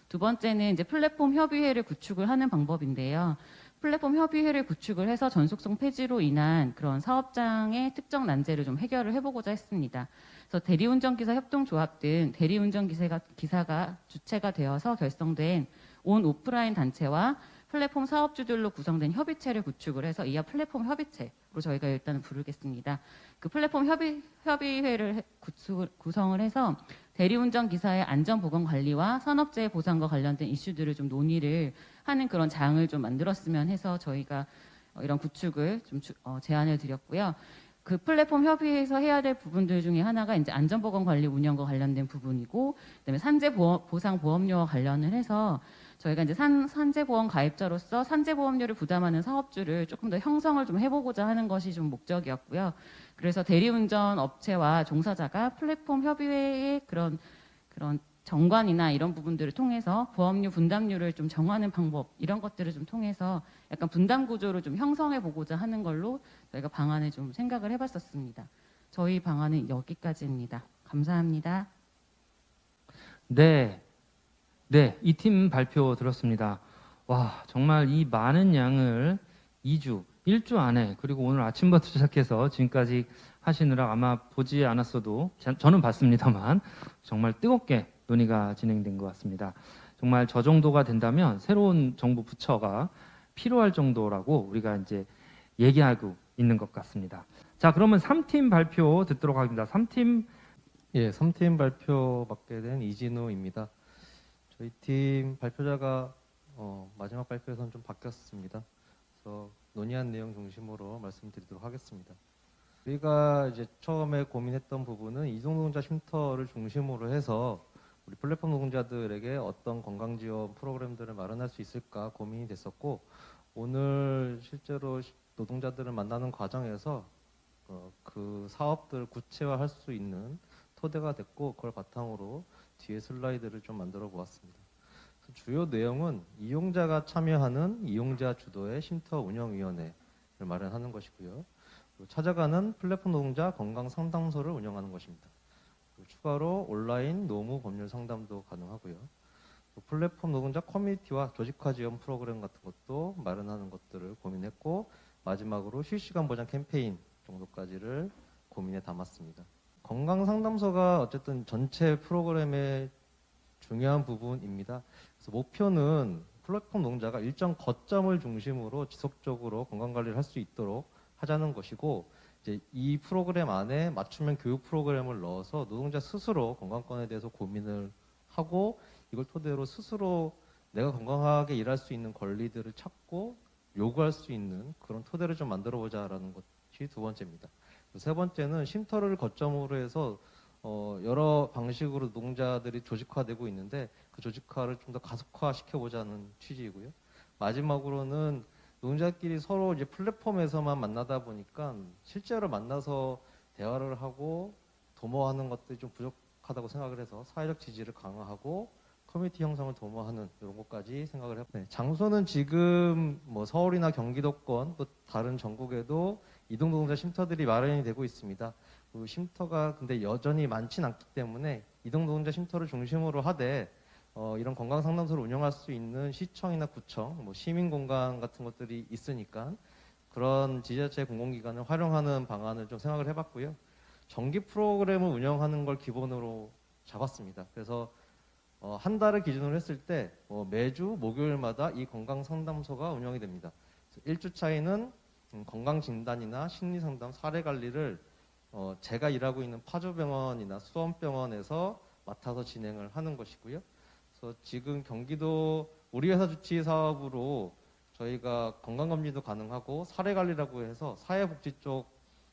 두 번째는 이제 플랫폼 협의회를 구축을 하는 방법인데요. 플랫폼 협의회를 구축을 해서 전속성 폐지로 인한 그런 사업장의 특정 난제를 좀 해결을 해보고자 했습니다. 그래서 대리운전기사 협동조합 등 대리운전 기사가 주체가 되어서 결성된 온 오프라인 단체와 플랫폼 사업주들로 구성된 협의체를 구축을 해서 이하 플랫폼 협의체로 저희가 일단은 부르겠습니다. 그 플랫폼 협의회를 구성을 해서 대리운전 기사의 안전보건 관리와 산업재해 보상과 관련된 이슈들을 좀 논의를 하는 그런 장을 좀 만들었으면 해서 저희가 이런 구축을 좀 제안을 드렸고요. 그 플랫폼 협의회에서 해야 될 부분들 중에 하나가 이제 안전보건 관리 운영과 관련된 부분이고, 그다음에 산재보상 보험료와 관련을 해서 저희가 이제 산재보험 가입자로서 산재보험료를 부담하는 사업주를 조금 더 형성을 좀 해보고자 하는 것이 좀 목적이었고요. 그래서 대리운전 업체와 종사자가 플랫폼 협의회의 그런 정관이나 이런 부분들을 통해서 보험료 분담률을 좀 정하는 방법 이런 것들을 좀 통해서 약간 분담 구조를 좀 형성해 보고자 하는 걸로 저희가 방안을 좀 생각을 해봤었습니다. 저희 방안은 여기까지입니다. 감사합니다. 네, 이 팀 발표 들었습니다. 와, 정말 이 많은 양을 1주 안에, 그리고 오늘 아침부터 시작해서 지금까지 하시느라 아마 보지 않았어도 저는 봤습니다만 정말 뜨겁게 논의가 진행된 것 같습니다. 정말 저 정도가 된다면 새로운 정부 부처가 필요할 정도라고 우리가 이제 얘기하고 있는 것 같습니다. 자, 그러면 3팀 발표 듣도록 하겠습니다. 3팀. 예, 3팀 발표 맡게 된 이진우입니다. 저희 팀 발표자가 마지막 발표에서는 좀 바뀌었습니다. 그래서 논의한 내용 중심으로 말씀드리도록 하겠습니다. 우리가 이제 처음에 고민했던 부분은 이동노동자 쉼터를 중심으로 해서 우리 플랫폼 노동자들에게 어떤 건강 지원 프로그램들을 마련할 수 있을까 고민이 됐었고, 오늘 실제로 노동자들을 만나는 과정에서 그 사업들을 구체화할 수 있는 토대가 됐고, 그걸 바탕으로 뒤에 슬라이드를 좀 만들어 보았습니다. 주요 내용은 이용자가 참여하는 이용자 주도의 쉼터 운영위원회를 마련하는 것이고요. 찾아가는 플랫폼 노동자 건강 상담소를 운영하는 것입니다. 추가로 온라인 노무 법률 상담도 가능하고요. 플랫폼 노동자 커뮤니티와 조직화 지원 프로그램 같은 것도 마련하는 것들을 고민했고, 마지막으로 실시간 보장 캠페인 정도까지를 고민에 담았습니다. 건강 상담소가 어쨌든 전체 프로그램의 중요한 부분입니다. 그래서 목표는 플랫폼 노동자가 일정 거점을 중심으로 지속적으로 건강 관리를 할 수 있도록 하자는 것이고, 이제 이 프로그램 안에 맞춤형 교육 프로그램을 넣어서 노동자 스스로 건강권에 대해서 고민을 하고, 이걸 토대로 스스로 내가 건강하게 일할 수 있는 권리들을 찾고 요구할 수 있는 그런 토대를 좀 만들어 보자라는 것이 두 번째입니다. 세 번째는 쉼터를 거점으로 해서 여러 방식으로 노동자들이 조직화되고 있는데, 그 조직화를 좀 더 가속화시켜 보자는 취지이고요. 마지막으로는 노동자끼리 서로 이제 플랫폼에서만 만나다 보니까 실제로 만나서 대화를 하고 도모하는 것들이 좀 부족하다고 생각을 해서 사회적 지지를 강화하고 커뮤니티 형성을 도모하는 이런 것까지 생각을 해봤습니다. 장소는 지금 뭐 서울이나 경기도권 또 다른 전국에도 이동노동자 쉼터들이 마련이 되고 있습니다. 그 쉼터가 근데 여전히 많진 않기 때문에 이동노동자 쉼터를 중심으로 하되 이런 건강상담소를 운영할 수 있는 시청이나 구청, 뭐 시민공간 같은 것들이 있으니까 그런 지자체 공공기관을 활용하는 방안을 좀 생각을 해봤고요. 정기 프로그램을 운영하는 걸 기본으로 잡았습니다. 그래서 한 달을 기준으로 했을 때 매주 목요일마다 이 건강상담소가 운영이 됩니다. 1주차에는 건강진단이나 심리상담, 사례관리를 제가 일하고 있는 파주병원이나 수원병원에서 맡아서 진행을 하는 것이고요. 그래서 지금 경기도 우리 회사 주치 사업으로 저희가 건강검진도 가능하고 사례관리라고 해서 사회복지 쪽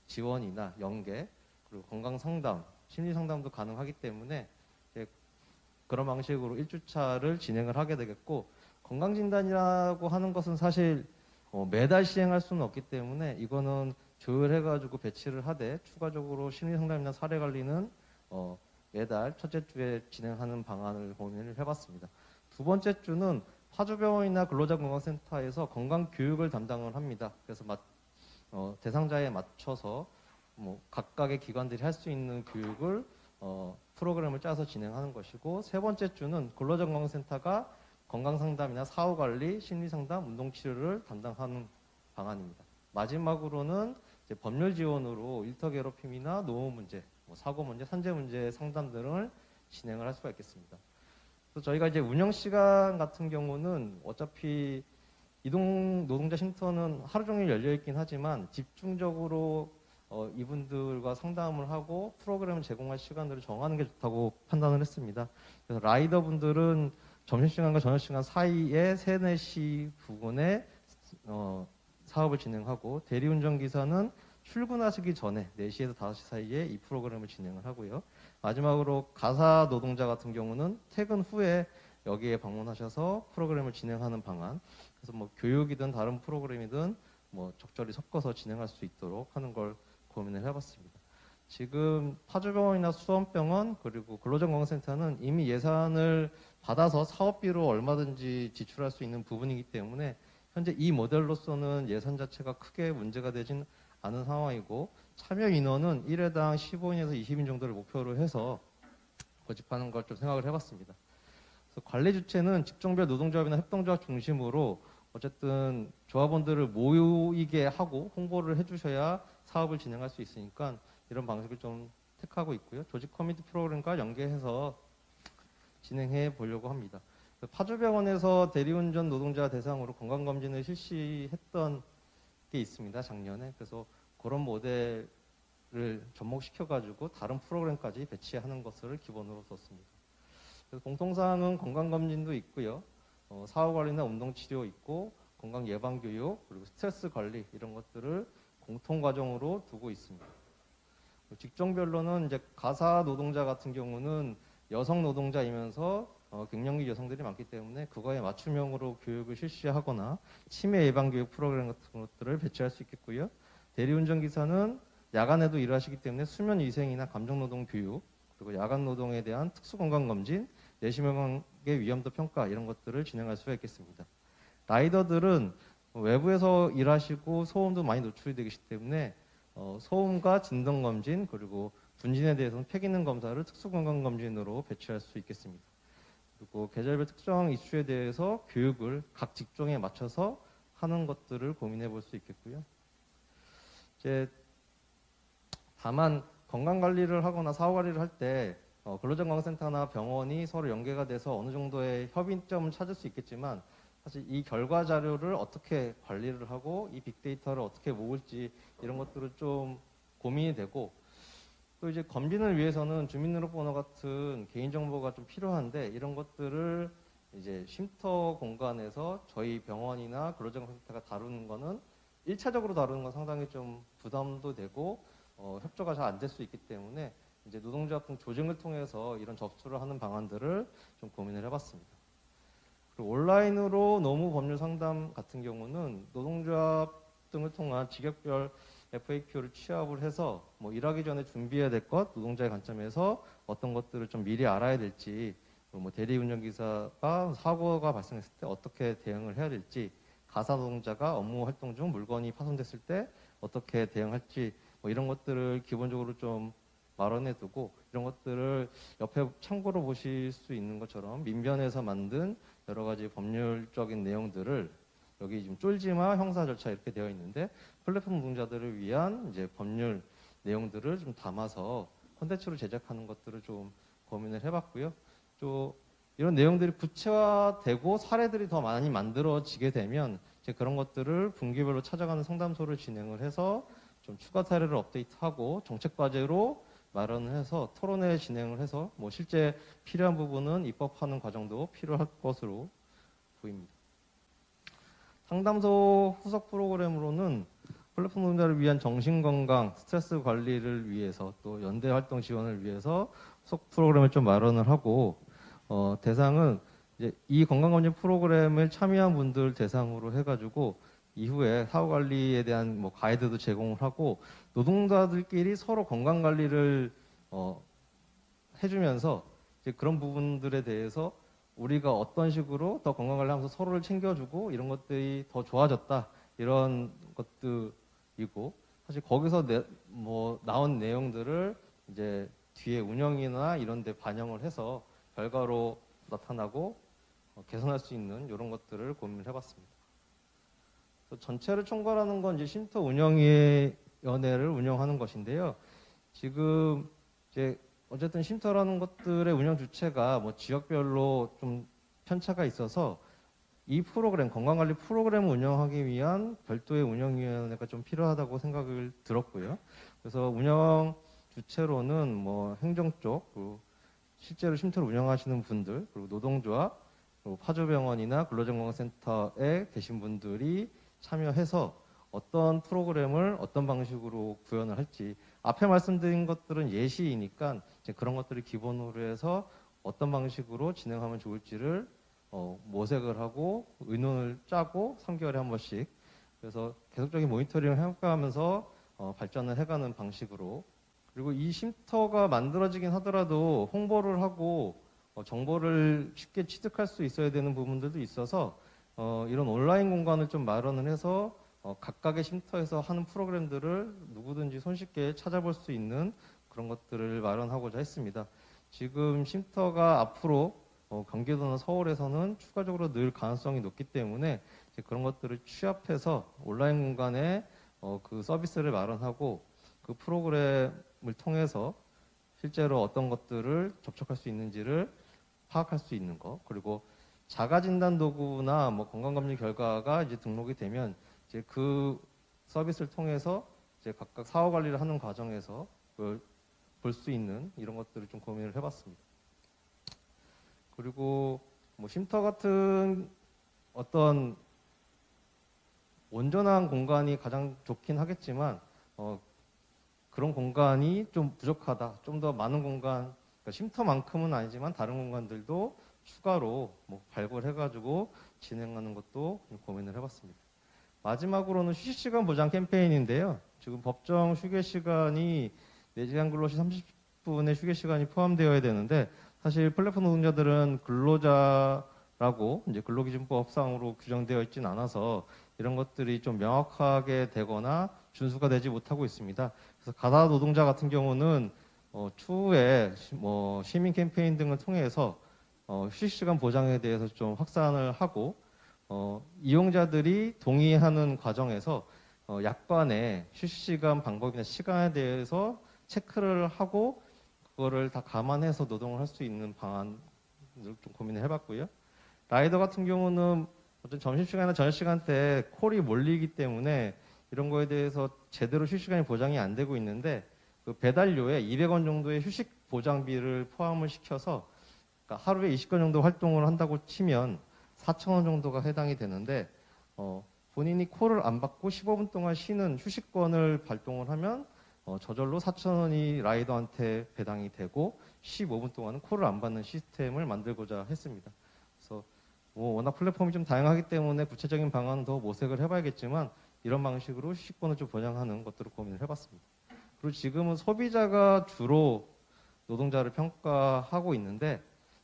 지원이나 연계, 그리고 건강상담, 심리상담도 가능하기 때문에 그런 방식으로 1주차를 진행을 하게 되겠고, 건강진단이라고 하는 것은 사실 매달 시행할 수는 없기 때문에 이거는 조율해가지고 배치를 하되, 추가적으로 심리상담이나 사례관리는 매달 첫째 주에 진행하는 방안을 고민을 해봤습니다. 두 번째 주는 파주병원이나 근로자건강센터에서 건강교육을 담당을 합니다. 그래서 대상자에 맞춰서 각각의 기관들이 할 수 있는 교육을 프로그램을 짜서 진행하는 것이고, 세 번째 주는 근로자건강센터가 건강상담이나 사후관리, 심리상담, 운동치료를 담당하는 방안입니다. 마지막으로는 이제 법률 지원으로 일터 괴롭힘이나 노무 문제, 사고 문제, 산재 문제 상담 등을 진행을 할 수가 있겠습니다. 그래서 저희가 이제 운영 시간 같은 경우는 어차피 이동 노동자 쉼터는 하루 종일 열려 있긴 하지만 집중적으로 이분들과 상담을 하고 프로그램을 제공할 시간들을 정하는 게 좋다고 판단을 했습니다. 그래서 라이더 분들은 점심시간과 저녁시간 사이에 3, 4시 부근에 사업을 진행하고, 대리운전기사는 출근하시기 전에 4시에서 5시 사이에 이 프로그램을 진행을 하고요. 마지막으로 가사 노동자 같은 경우는 퇴근 후에 여기에 방문하셔서 프로그램을 진행하는 방안, 그래서 뭐 교육이든 다른 프로그램이든 뭐 적절히 섞어서 진행할 수 있도록 하는 걸 고민을 해봤습니다. 지금 파주병원이나 수원병원 그리고 근로자건강센터는 이미 예산을 받아서 사업비로 얼마든지 지출할 수 있는 부분이기 때문에 현재 이 모델로서는 예산 자체가 크게 문제가 되진 않은 상황이고, 참여 인원은 1회당 15인에서 20인 정도를 목표로 해서 모집하는 걸 좀 생각을 해봤습니다. 그래서 관리 주체는 직종별 노동조합이나 협동조합 중심으로 어쨌든 조합원들을 모이게 하고 홍보를 해주셔야 사업을 진행할 수 있으니까 이런 방식을 좀 택하고 있고요. 조직 커뮤니티 프로그램과 연계해서 진행해 보려고 합니다. 파주병원에서 대리운전 노동자 대상으로 건강검진을 실시했던 게 있습니다, 작년에. 그래서 그런 모델을 접목시켜가지고 다른 프로그램까지 배치하는 것을 기본으로 뒀습니다. 그래서 공통사항은 건강검진도 있고요. 사후관리나 운동치료 있고, 건강 예방 교육, 그리고 스트레스 관리 이런 것들을 공통 과정으로 두고 있습니다. 직종별로는 이제 가사 노동자 같은 경우는 여성 노동자이면서 갱년기 여성들이 많기 때문에 그거에 맞춤형으로 교육을 실시하거나 치매 예방 교육 프로그램 같은 것들을 배치할 수 있겠고요. 대리운전 기사는 야간에도 일하시기 때문에 수면 위생이나 감정 노동 교육, 그리고 야간 노동에 대한 특수 건강 검진, 내시경의 위험도 평가 이런 것들을 진행할 수가 있겠습니다. 라이더들은 외부에서 일하시고 소음도 많이 노출이 되기 때문에 소음과 진동 검진, 그리고 분진에 대해서는 폐기능 검사를 특수 건강 검진으로 배치할 수 있겠습니다. 그리고 계절별 특정 이슈에 대해서 교육을 각 직종에 맞춰서 하는 것들을 고민해 볼 수 있겠고요. 이제 다만 건강 관리를 하거나 사후 관리를 할 때 근로장관센터나 병원이 서로 연계가 돼서 어느 정도의 협의점을 찾을 수 있겠지만 사실 이 결과 자료를 어떻게 관리를 하고 이 빅데이터를 어떻게 모을지 이런 것들은 좀 고민이 되고, 또 이제 검진을 위해서는 주민등록번호 같은 개인정보가 좀 필요한데 이런 것들을 이제 쉼터 공간에서 저희 병원이나 근로장관센터가 다루는 거는 1차적으로 다루는 건 상당히 좀 부담도 되고 협조가 잘 안 될 수 있기 때문에 이제 노동조합 등 조정을 통해서 이런 접수를 하는 방안들을 좀 고민을 해봤습니다. 그리고 온라인으로 노무 법률 상담 같은 경우는 노동조합 등을 통한 직역별 FAQ를 취합을 해서 뭐 일하기 전에 준비해야 될 것, 노동자의 관점에서 어떤 것들을 좀 미리 알아야 될지, 뭐 대리운전기사가 사고가 발생했을 때 어떻게 대응을 해야 될지, 가사 노동자가 업무 활동 중 물건이 파손됐을 때 어떻게 대응할지, 뭐 이런 것들을 기본적으로 좀 마련해 두고 이런 것들을 옆에 참고로 보실 수 있는 것처럼 민변에서 만든 여러 가지 법률적인 내용들을 여기 지금 쫄지마 형사 절차 이렇게 되어 있는데 플랫폼 노동자들을 위한 이제 법률 내용들을 좀 담아서 콘텐츠로 제작하는 것들을 좀 고민을 해봤고요. 또 이런 내용들이 구체화되고 사례들이 더 많이 만들어지게 되면 이제 그런 것들을 분기별로 찾아가는 상담소를 진행을 해서 좀 추가 사례를 업데이트하고 정책 과제로 마련을 해서 토론회 진행을 해서 뭐 실제 필요한 부분은 입법하는 과정도 필요할 것으로 보입니다. 상담소 후속 프로그램으로는 플랫폼 노동자를 위한 정신건강, 스트레스 관리를 위해서 또 연대 활동 지원을 위해서 후속 프로그램을 좀 마련을 하고 대상은 이제 이 건강검진 프로그램을 참여한 분들 대상으로 해가지고 이후에 사후 관리에 대한 뭐 가이드도 제공을 하고 노동자들끼리 서로 건강 관리를 해주면서 이제 그런 부분들에 대해서 우리가 어떤 식으로 더 건강 관리하면서 서로를 챙겨주고 이런 것들이 더 좋아졌다 이런 것들이고, 사실 거기서 뭐 나온 내용들을 이제 뒤에 운영이나 이런 데 반영을 해서 결과로 나타나고 개선할 수 있는 이런 것들을 고민을 해봤습니다. 전체를 총괄하는 건 이제 쉼터 운영위원회를 운영하는 것인데요. 지금 이제 어쨌든 쉼터라는 것들의 운영 주체가 뭐 지역별로 좀 편차가 있어서 이 프로그램, 건강관리 프로그램을 운영하기 위한 별도의 운영위원회가 좀 필요하다고 생각을 들었고요. 그래서 운영 주체로는 뭐 행정 쪽, 그리고 실제로 쉼터를 운영하시는 분들, 그리고 노동조합, 그리고 파주병원이나 근로정보센터에 계신 분들이 참여해서 어떤 프로그램을 어떤 방식으로 구현을 할지, 앞에 말씀드린 것들은 예시이니까 이제 그런 것들을 기본으로 해서 어떤 방식으로 진행하면 좋을지를 모색을 하고 의논을 짜고 3개월에 한 번씩, 그래서 계속적인 모니터링을 해가면서 발전을 해가는 방식으로. 그리고 이 쉼터가 만들어지긴 하더라도 홍보를 하고 정보를 쉽게 취득할 수 있어야 되는 부분들도 있어서 이런 온라인 공간을 좀 마련을 해서 각각의 쉼터에서 하는 프로그램들을 누구든지 손쉽게 찾아볼 수 있는 그런 것들을 마련하고자 했습니다. 지금 쉼터가 앞으로 경기도나 서울에서는 추가적으로 늘 가능성이 높기 때문에 이제 그런 것들을 취합해서 온라인 공간에 그 서비스를 마련하고 그 프로그램을 통해서 실제로 어떤 것들을 접촉할 수 있는지를 파악할 수 있는 거, 그리고 자가진단 도구나 뭐 건강검진 결과가 이제 등록이 되면 이제 그 서비스를 통해서 이제 각각 사후 관리를 하는 과정에서 볼 수 있는 이런 것들을 좀 고민을 해봤습니다. 그리고 뭐 쉼터 같은 어떤 온전한 공간이 가장 좋긴 하겠지만 그런 공간이 좀 부족하다. 좀 더 많은 공간, 그러니까 쉼터만큼은 아니지만 다른 공간들도 추가로 뭐 발굴해가지고 진행하는 것도 고민을 해봤습니다. 마지막으로는 휴식시간 보장 캠페인인데요. 지금 법정 휴게시간이 4시간 근로 시 30분의 휴게시간이 포함되어야 되는데 사실 플랫폼 노동자들은 근로자라고 이제 근로기준법상으로 규정되어 있지는 않아서 이런 것들이 좀 명확하게 되거나 준수가 되지 못하고 있습니다. 그래서 가사 노동자 같은 경우는 추후에 뭐 시민 캠페인 등을 통해서 휴식시간 보장에 대해서 좀 확산을 하고 이용자들이 동의하는 과정에서 약관의 휴식시간 방법이나 시간에 대해서 체크를 하고 그거를 다 감안해서 노동을 할 수 있는 방안을 좀 고민을 해봤고요. 라이더 같은 경우는 어떤 점심시간이나 저녁시간 때 콜이 몰리기 때문에 이런 거에 대해서 제대로 휴식시간이 보장이 안 되고 있는데 그 배달료에 200원 정도의 휴식 보장비를 포함을 시켜서 그러니까 하루에 20건 정도 활동을 한다고 치면 4,000원 정도가 해당이 되는데 본인이 콜을 안 받고 15분 동안 쉬는 휴식권을 발동을 하면 저절로 4,000원이 라이더한테 배당이 되고 15분 동안은 콜을 안 받는 시스템을 만들고자 했습니다. 그래서 뭐 워낙 플랫폼이 좀 다양하기 때문에 구체적인 방안은 더 모색을 해봐야겠지만 이런 방식으로 휴식권을 좀 보장하는 것들을 고민을 해봤습니다. 그리고 지금은 소비자가 주로 노동자를 평가하고 있는데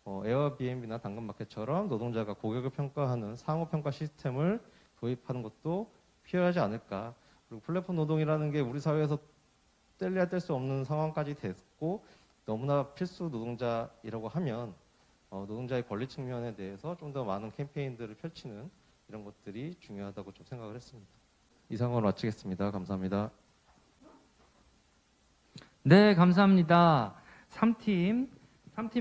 에어비앤비나 당근마켓처럼 노동자가 고객을 평가하는 상호평가 시스템을 도입하는 것도 필요하지 않을까. 그리고 플랫폼 노동이라는 게 우리 사회에서 뗄래야 뗄 수 없는 상황까지 됐고 너무나 필수 노동자이라고 하면 노동자의 권리 측면에 대해서 좀 더 많은 캠페인들을 펼치는 이런 것들이 중요하다고 좀 생각을 했습니다. 이상으로 마치겠습니다. 감사합니다. 네, 감사합니다. 3팀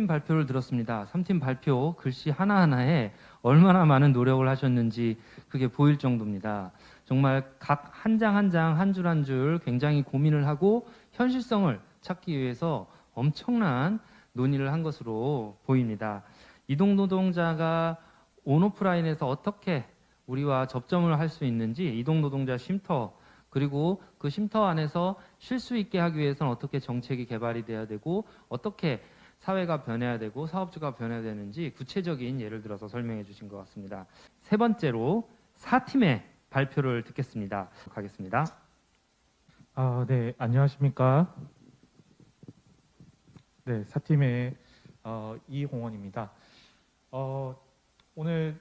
발표를 들었습니다. 3팀 발표 글씨 하나하나에 얼마나 많은 노력을 하셨는지 그게 보일 정도입니다. 정말 각 한 장 한 장, 한 줄 한 줄 굉장히 고민을 하고 현실성을 찾기 위해서 엄청난 논의를 한 것으로 보입니다. 이동 노동자가 온오프라인에서 어떻게 우리와 접점을 할 수 있는지, 이동 노동자 쉼터, 그리고 그 쉼터 안에서 쉴 수 있게 하기 위해서는 어떻게 정책이 개발이 돼야 되고 어떻게 사회가 변해야 되고 사업주가 변해야 되는지 구체적인 예를 들어서 설명해 주신 것 같습니다. 세 번째로 4팀의 발표를 듣겠습니다. 가겠습니다. 네, 안녕하십니까. 네, 4팀의 이홍원입니다. 오늘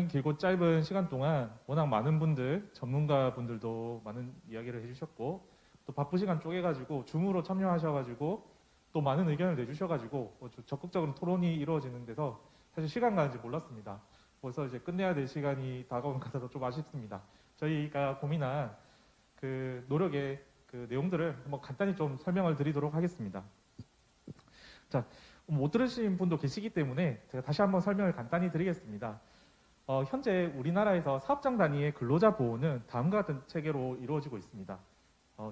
길고 짧은 시간 동안 워낙 많은 분들, 전문가분들도 많은 이야기를 해주셨고 또 바쁜 시간 쪼개가지고 줌으로 참여하셔가지고 또 많은 의견을 내주셔가지고 적극적으로 토론이 이루어지는 데서 사실 시간 가는지 몰랐습니다. 벌써 이제 끝내야 될 시간이 다가온 것 같아서 좀 아쉽습니다. 저희가 고민한 그 노력의 그 내용들을 한번 간단히 좀 설명을 드리도록 하겠습니다. 자, 못 들으신 분도 계시기 때문에 제가 다시 한번 설명을 간단히 드리겠습니다. 현재 우리나라에서 사업장 단위의 근로자 보호는 다음과 같은 체계로 이루어지고 있습니다.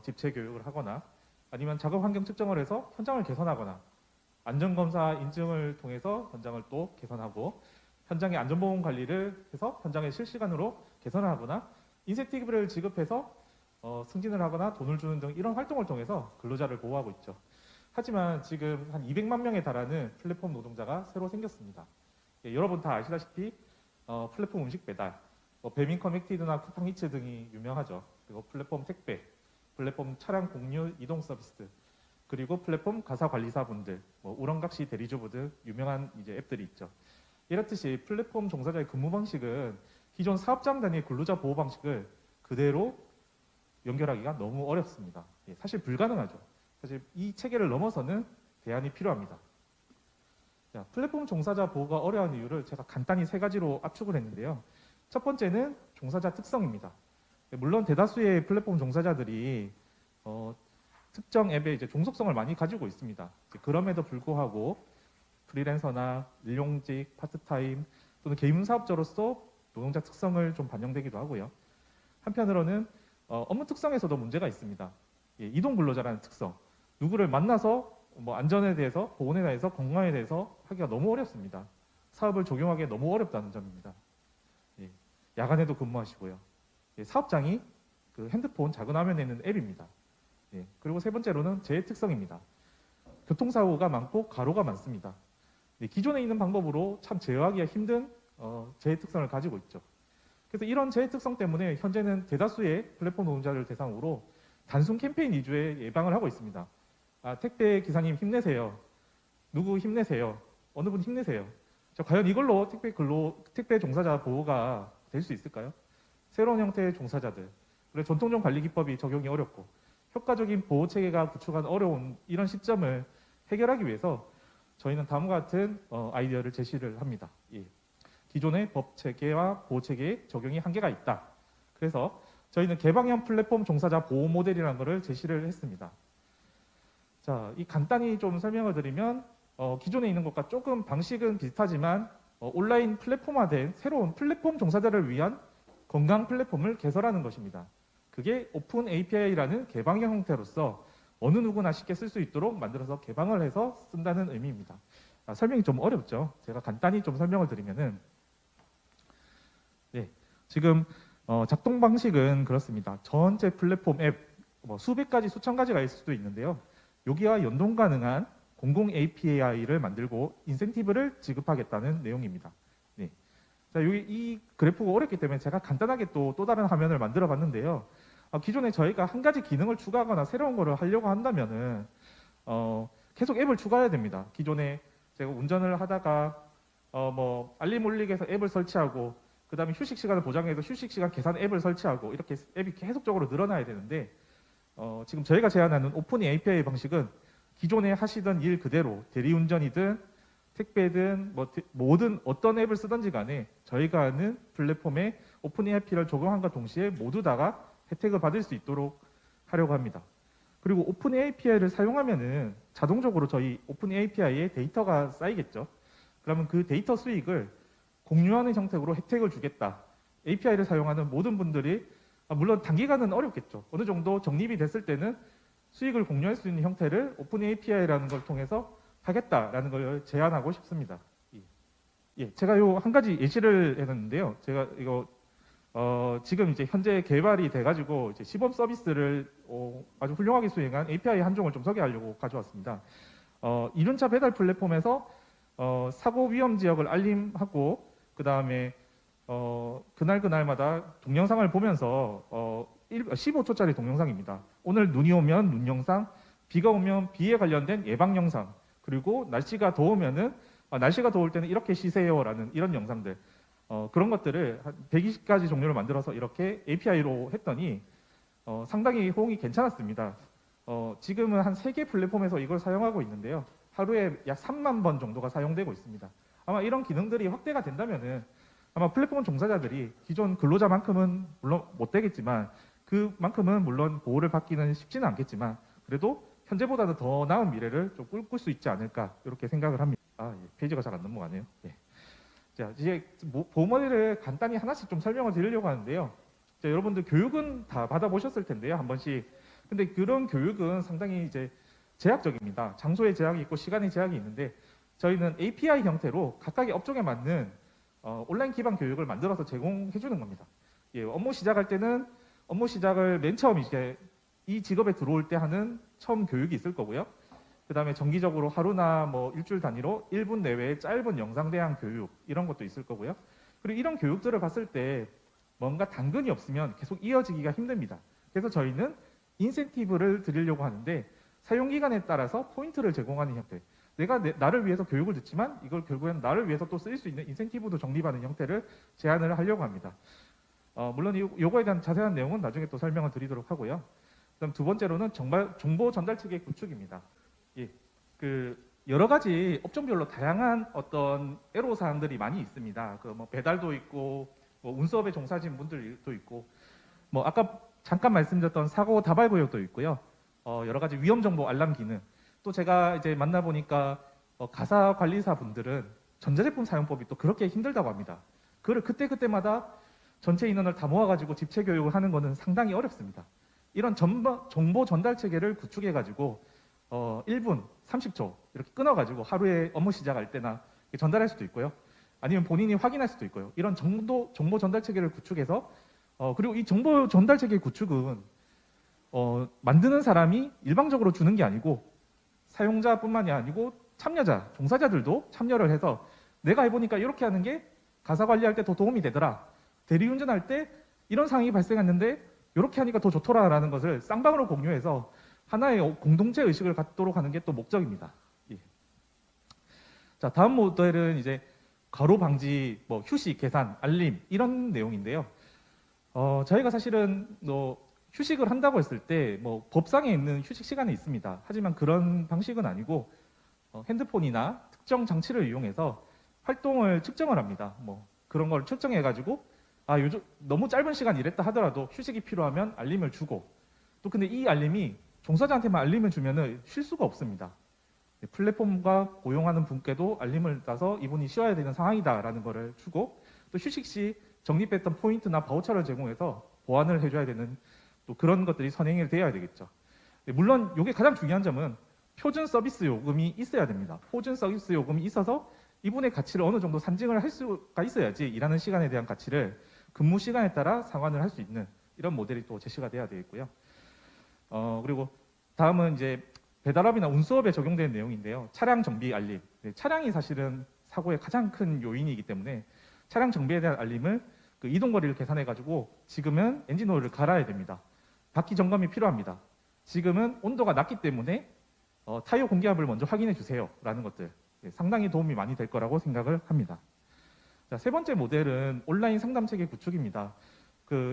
집체 교육을 하거나 아니면 작업 환경 측정을 해서 현장을 개선하거나 안전검사 인증을 통해서 현장을 또 개선하고 현장의 안전보험 관리를 해서 현장에 실시간으로 개선을 하거나 인센티브를 지급해서 승진을 하거나 돈을 주는 등 이런 활동을 통해서 근로자를 보호하고 있죠. 하지만 지금 한 200만 명에 달하는 플랫폼 노동자가 새로 생겼습니다. 여러분 다 아시다시피 플랫폼 음식 배달, 배민 커넥티드나 쿠팡 히츠 등이 유명하죠. 그리고 플랫폼 택배, 플랫폼 차량 공유 이동 서비스, 그리고 플랫폼 가사 관리사분들, 우렁각시 대리주부 등 유명한 이제 앱들이 있죠. 이렇듯이 플랫폼 종사자의 근무 방식은 기존 사업장 단위의 근로자 보호 방식을 그대로 연결하기가 너무 어렵습니다. 사실 불가능하죠. 사실 이 체계를 넘어서는 대안이 필요합니다. 자, 플랫폼 종사자 보호가 어려운 이유를 제가 간단히 3가지로 압축을 했는데요. 첫 번째는 종사자 특성입니다. 물론 대다수의 플랫폼 종사자들이 특정 앱에 이제 종속성을 많이 가지고 있습니다. 그럼에도 불구하고 프리랜서나 일용직, 파트타임 또는 개인 사업자로서 노동자 특성을 좀 반영되기도 하고요. 한편으로는 업무 특성에서도 문제가 있습니다. 이동 근로자라는 특성, 누구를 만나서 안전에 대해서, 보건에 대해서, 건강에 대해서 하기가 너무 어렵습니다. 사업을 적용하기에 너무 어렵다는 점입니다. 야간에도 근무하시고요. 사업장이 그 핸드폰 작은 화면에 있는 앱입니다. 예, 그리고 세 번째로는 재해 특성입니다. 교통사고가 많고 가로가 많습니다. 기존에 있는 방법으로 참 제어하기가 힘든 재해 특성을 가지고 있죠. 그래서 이런 재해 특성 때문에 현재는 대다수의 플랫폼 노동자를 대상으로 단순 캠페인 위주의 예방을 하고 있습니다. 택배 기사님 힘내세요. 누구 힘내세요. 어느 분 힘내세요. 과연 이걸로 택배 종사자 보호가 될 수 있을까요? 새로운 형태의 종사자들, 그리고 전통적 관리 기법이 적용이 어렵고 효과적인 보호 체계가 구축하기 어려운 이런 시점을 해결하기 위해서 저희는 다음과 같은 아이디어를 제시를 합니다. 예. 기존의 법 체계와 보호 체계에 적용이 한계가 있다. 그래서 저희는 개방형 플랫폼 종사자 보호 모델이라는 것을 제시를 했습니다. 자, 이 간단히 좀 설명을 드리면 기존에 있는 것과 조금 방식은 비슷하지만 온라인 플랫폼화된 새로운 플랫폼 종사자를 위한 건강 플랫폼을 개설하는 것입니다. 그게 오픈 API라는 개방형 형태로서 어느 누구나 쉽게 쓸 수 있도록 만들어서 개방을 해서 쓴다는 의미입니다. 설명이 좀 어렵죠. 제가 간단히 좀 설명을 드리면은, 네, 지금 작동 방식은 그렇습니다. 전체 플랫폼 앱 수백 가지, 수천 가지가 있을 수도 있는데요. 여기와 연동 가능한 공공 API를 만들고 인센티브를 지급하겠다는 내용입니다. 네. 자, 여기 이 그래프가 어렵기 때문에 제가 간단하게 또 다른 화면을 만들어 봤는데요. 기존에 저희가 한 가지 기능을 추가하거나 새로운 거를 하려고 한다면은 계속 앱을 추가해야 됩니다. 기존에 제가 운전을 하다가 뭐 알림 울리게 해서 앱을 설치하고, 그 다음에 휴식 시간을 보장해서 휴식 시간 계산 앱을 설치하고, 이렇게 앱이 계속적으로 늘어나야 되는데 지금 저희가 제안하는 오픈 API 방식은 기존에 하시던 일 그대로 대리운전이든 택배든 모든 어떤 앱을 쓰든지 간에 저희가 하는 플랫폼에 오픈 API를 적용함과 동시에 모두 다가 혜택을 받을 수 있도록 하려고 합니다. 그리고 오픈 API를 사용하면은 자동적으로 저희 오픈 API에 데이터가 쌓이겠죠. 그러면 그 데이터 수익을 공유하는 형태로 혜택을 주겠다. API를 사용하는 모든 분들이 물론 단기간은 어렵겠죠. 어느 정도 정립이 됐을 때는 수익을 공유할 수 있는 형태를 오픈 API라는 걸 통해서 하겠다라는 걸 제안하고 싶습니다. 예, 제가 요 한 가지 예시를 해놨는데요. 제가 이거 지금 이제 현재 개발이 돼가지고 이제 시범 서비스를 아주 훌륭하게 수행한 API 한 종을 좀 소개하려고 가져왔습니다. 이륜차 배달 플랫폼에서 사고 위험 지역을 알림하고, 그 다음에 그날마다 동영상을 보면서 15초짜리 동영상입니다. 오늘 눈이 오면 눈 영상, 비가 오면 비에 관련된 예방 영상, 그리고 날씨가 더우면은 날씨가 더울 때는 이렇게 쉬세요라는 이런 영상들, 그런 것들을 한 120가지 종류를 만들어서 이렇게 API로 했더니 상당히 호응이 괜찮았습니다. 지금은 한 3개 플랫폼에서 이걸 사용하고 있는데요. 하루에 약 3만 번 정도가 사용되고 있습니다. 아마 이런 기능들이 확대가 된다면은 아마 플랫폼 종사자들이 기존 근로자만큼은 물론 못 되겠지만 그만큼은 물론 보호를 받기는 쉽지는 않겠지만 그래도 현재보다는 더 나은 미래를 좀 꿈꿀 수 있지 않을까 이렇게 생각을 합니다. 페이지가 잘 안 넘어가네요. 예. 자, 이제 보호 모델을 간단히 하나씩 좀 설명을 드리려고 하는데요. 자, 여러분들 교육은 다 받아보셨을 텐데요, 한 번씩. 근데 그런 교육은 상당히 이제 제약적입니다. 장소의 제약이 있고 시간의 제약이 있는데 저희는 API 형태로 각각의 업종에 맞는 온라인 기반 교육을 만들어서 제공해 주는 겁니다. 예, 업무 시작할 때는 업무 시작을 맨 처음 이제 이 직업에 들어올 때 하는 처음 교육이 있을 거고요. 그 다음에 정기적으로 하루나 뭐 일주일 단위로 1분 내외의 짧은 영상 대항 교육 이런 것도 있을 거고요. 그리고 이런 교육들을 봤을 때 뭔가 당근이 없으면 계속 이어지기가 힘듭니다. 그래서 저희는 인센티브를 드리려고 하는데 사용기간에 따라서 포인트를 제공하는 형태. 내가 나를 위해서 교육을 듣지만 이걸 결국엔 나를 위해서 또 쓰일 수 있는 인센티브도 적립하는 형태를 제안을 하려고 합니다. 물론 요거에 대한 자세한 내용은 나중에 또 설명을 드리도록 하고요. 그다음 두 번째로는 정보 전달 체계 구축입니다. 예, 여러 가지 업종별로 다양한 어떤 애로사항들이 많이 있습니다. 뭐 배달도 있고, 뭐 운수업에 종사하신 분들도 있고, 뭐 아까 잠깐 말씀드렸던 사고 다발 구역도 있고요. 여러 가지 위험 정보 알람 기능. 또 제가 이제 만나보니까 가사 관리사 분들은 전자제품 사용법이 또 그렇게 힘들다고 합니다. 그걸 그때마다 전체 인원을 다 모아가지고 집체 교육을 하는 거는 상당히 어렵습니다. 이런 정보 전달 체계를 구축해가지고 1분 30초 이렇게 끊어가지고 하루에 업무 시작할 때나 전달할 수도 있고요. 아니면 본인이 확인할 수도 있고요. 이런 정보 전달 체계를 구축해서 그리고 이 정보 전달 체계 구축은 만드는 사람이 일방적으로 주는 게 아니고 사용자뿐만이 아니고 참여자, 종사자들도 참여를 해서 내가 해보니까 이렇게 하는 게 가사 관리할 때 더 도움이 되더라. 대리운전할 때 이런 상황이 발생했는데 이렇게 하니까 더 좋더라라는 것을 쌍방으로 공유해서 하나의 공동체 의식을 갖도록 하는 게 또 목적입니다. 예. 자, 다음 모델은 이제 과로 방지, 뭐 휴식, 계산, 알림 이런 내용인데요. 저희가 사실은 휴식을 한다고 했을 때 뭐 법상에 있는 휴식 시간이 있습니다. 하지만 그런 방식은 아니고 핸드폰이나 특정 장치를 이용해서 활동을 측정을 합니다. 뭐 그런 걸 측정해 가지고 요즘 너무 짧은 시간 일했다 하더라도 휴식이 필요하면 알림을 주고, 또 근데 이 알림이 종사자한테만 알림을 주면은 쉴 수가 없습니다. 플랫폼과 고용하는 분께도 알림을 따서 이분이 쉬어야 되는 상황이다라는 거를 주고, 또 휴식 시 적립했던 포인트나 바우처를 제공해서 보완을 해줘야 되는 또 그런 것들이 선행이 되어야 되겠죠. 물론 이게 가장 중요한 점은 표준 서비스 요금이 있어야 됩니다. 표준 서비스 요금이 있어서 이분의 가치를 어느 정도 산증을 할 수가 있어야지 일하는 시간에 대한 가치를 근무 시간에 따라 상환을 할 수 있는 이런 모델이 또 제시가 돼야 되겠고요. 그리고 다음은 이제 배달업이나 운수업에 적용되는 내용인데요. 차량 정비 알림. 차량이 사실은 사고의 가장 큰 요인이기 때문에 차량 정비에 대한 알림을 그 이동 거리를 계산해 가지고 지금은 엔진 오일을 갈아야 됩니다. 바퀴 점검이 필요합니다. 지금은 온도가 낮기 때문에 타이어 공기압을 먼저 확인해 주세요라는 것들 상당히 도움이 많이 될 거라고 생각을 합니다. 자, 세 번째 모델은 온라인 상담 체계 구축입니다.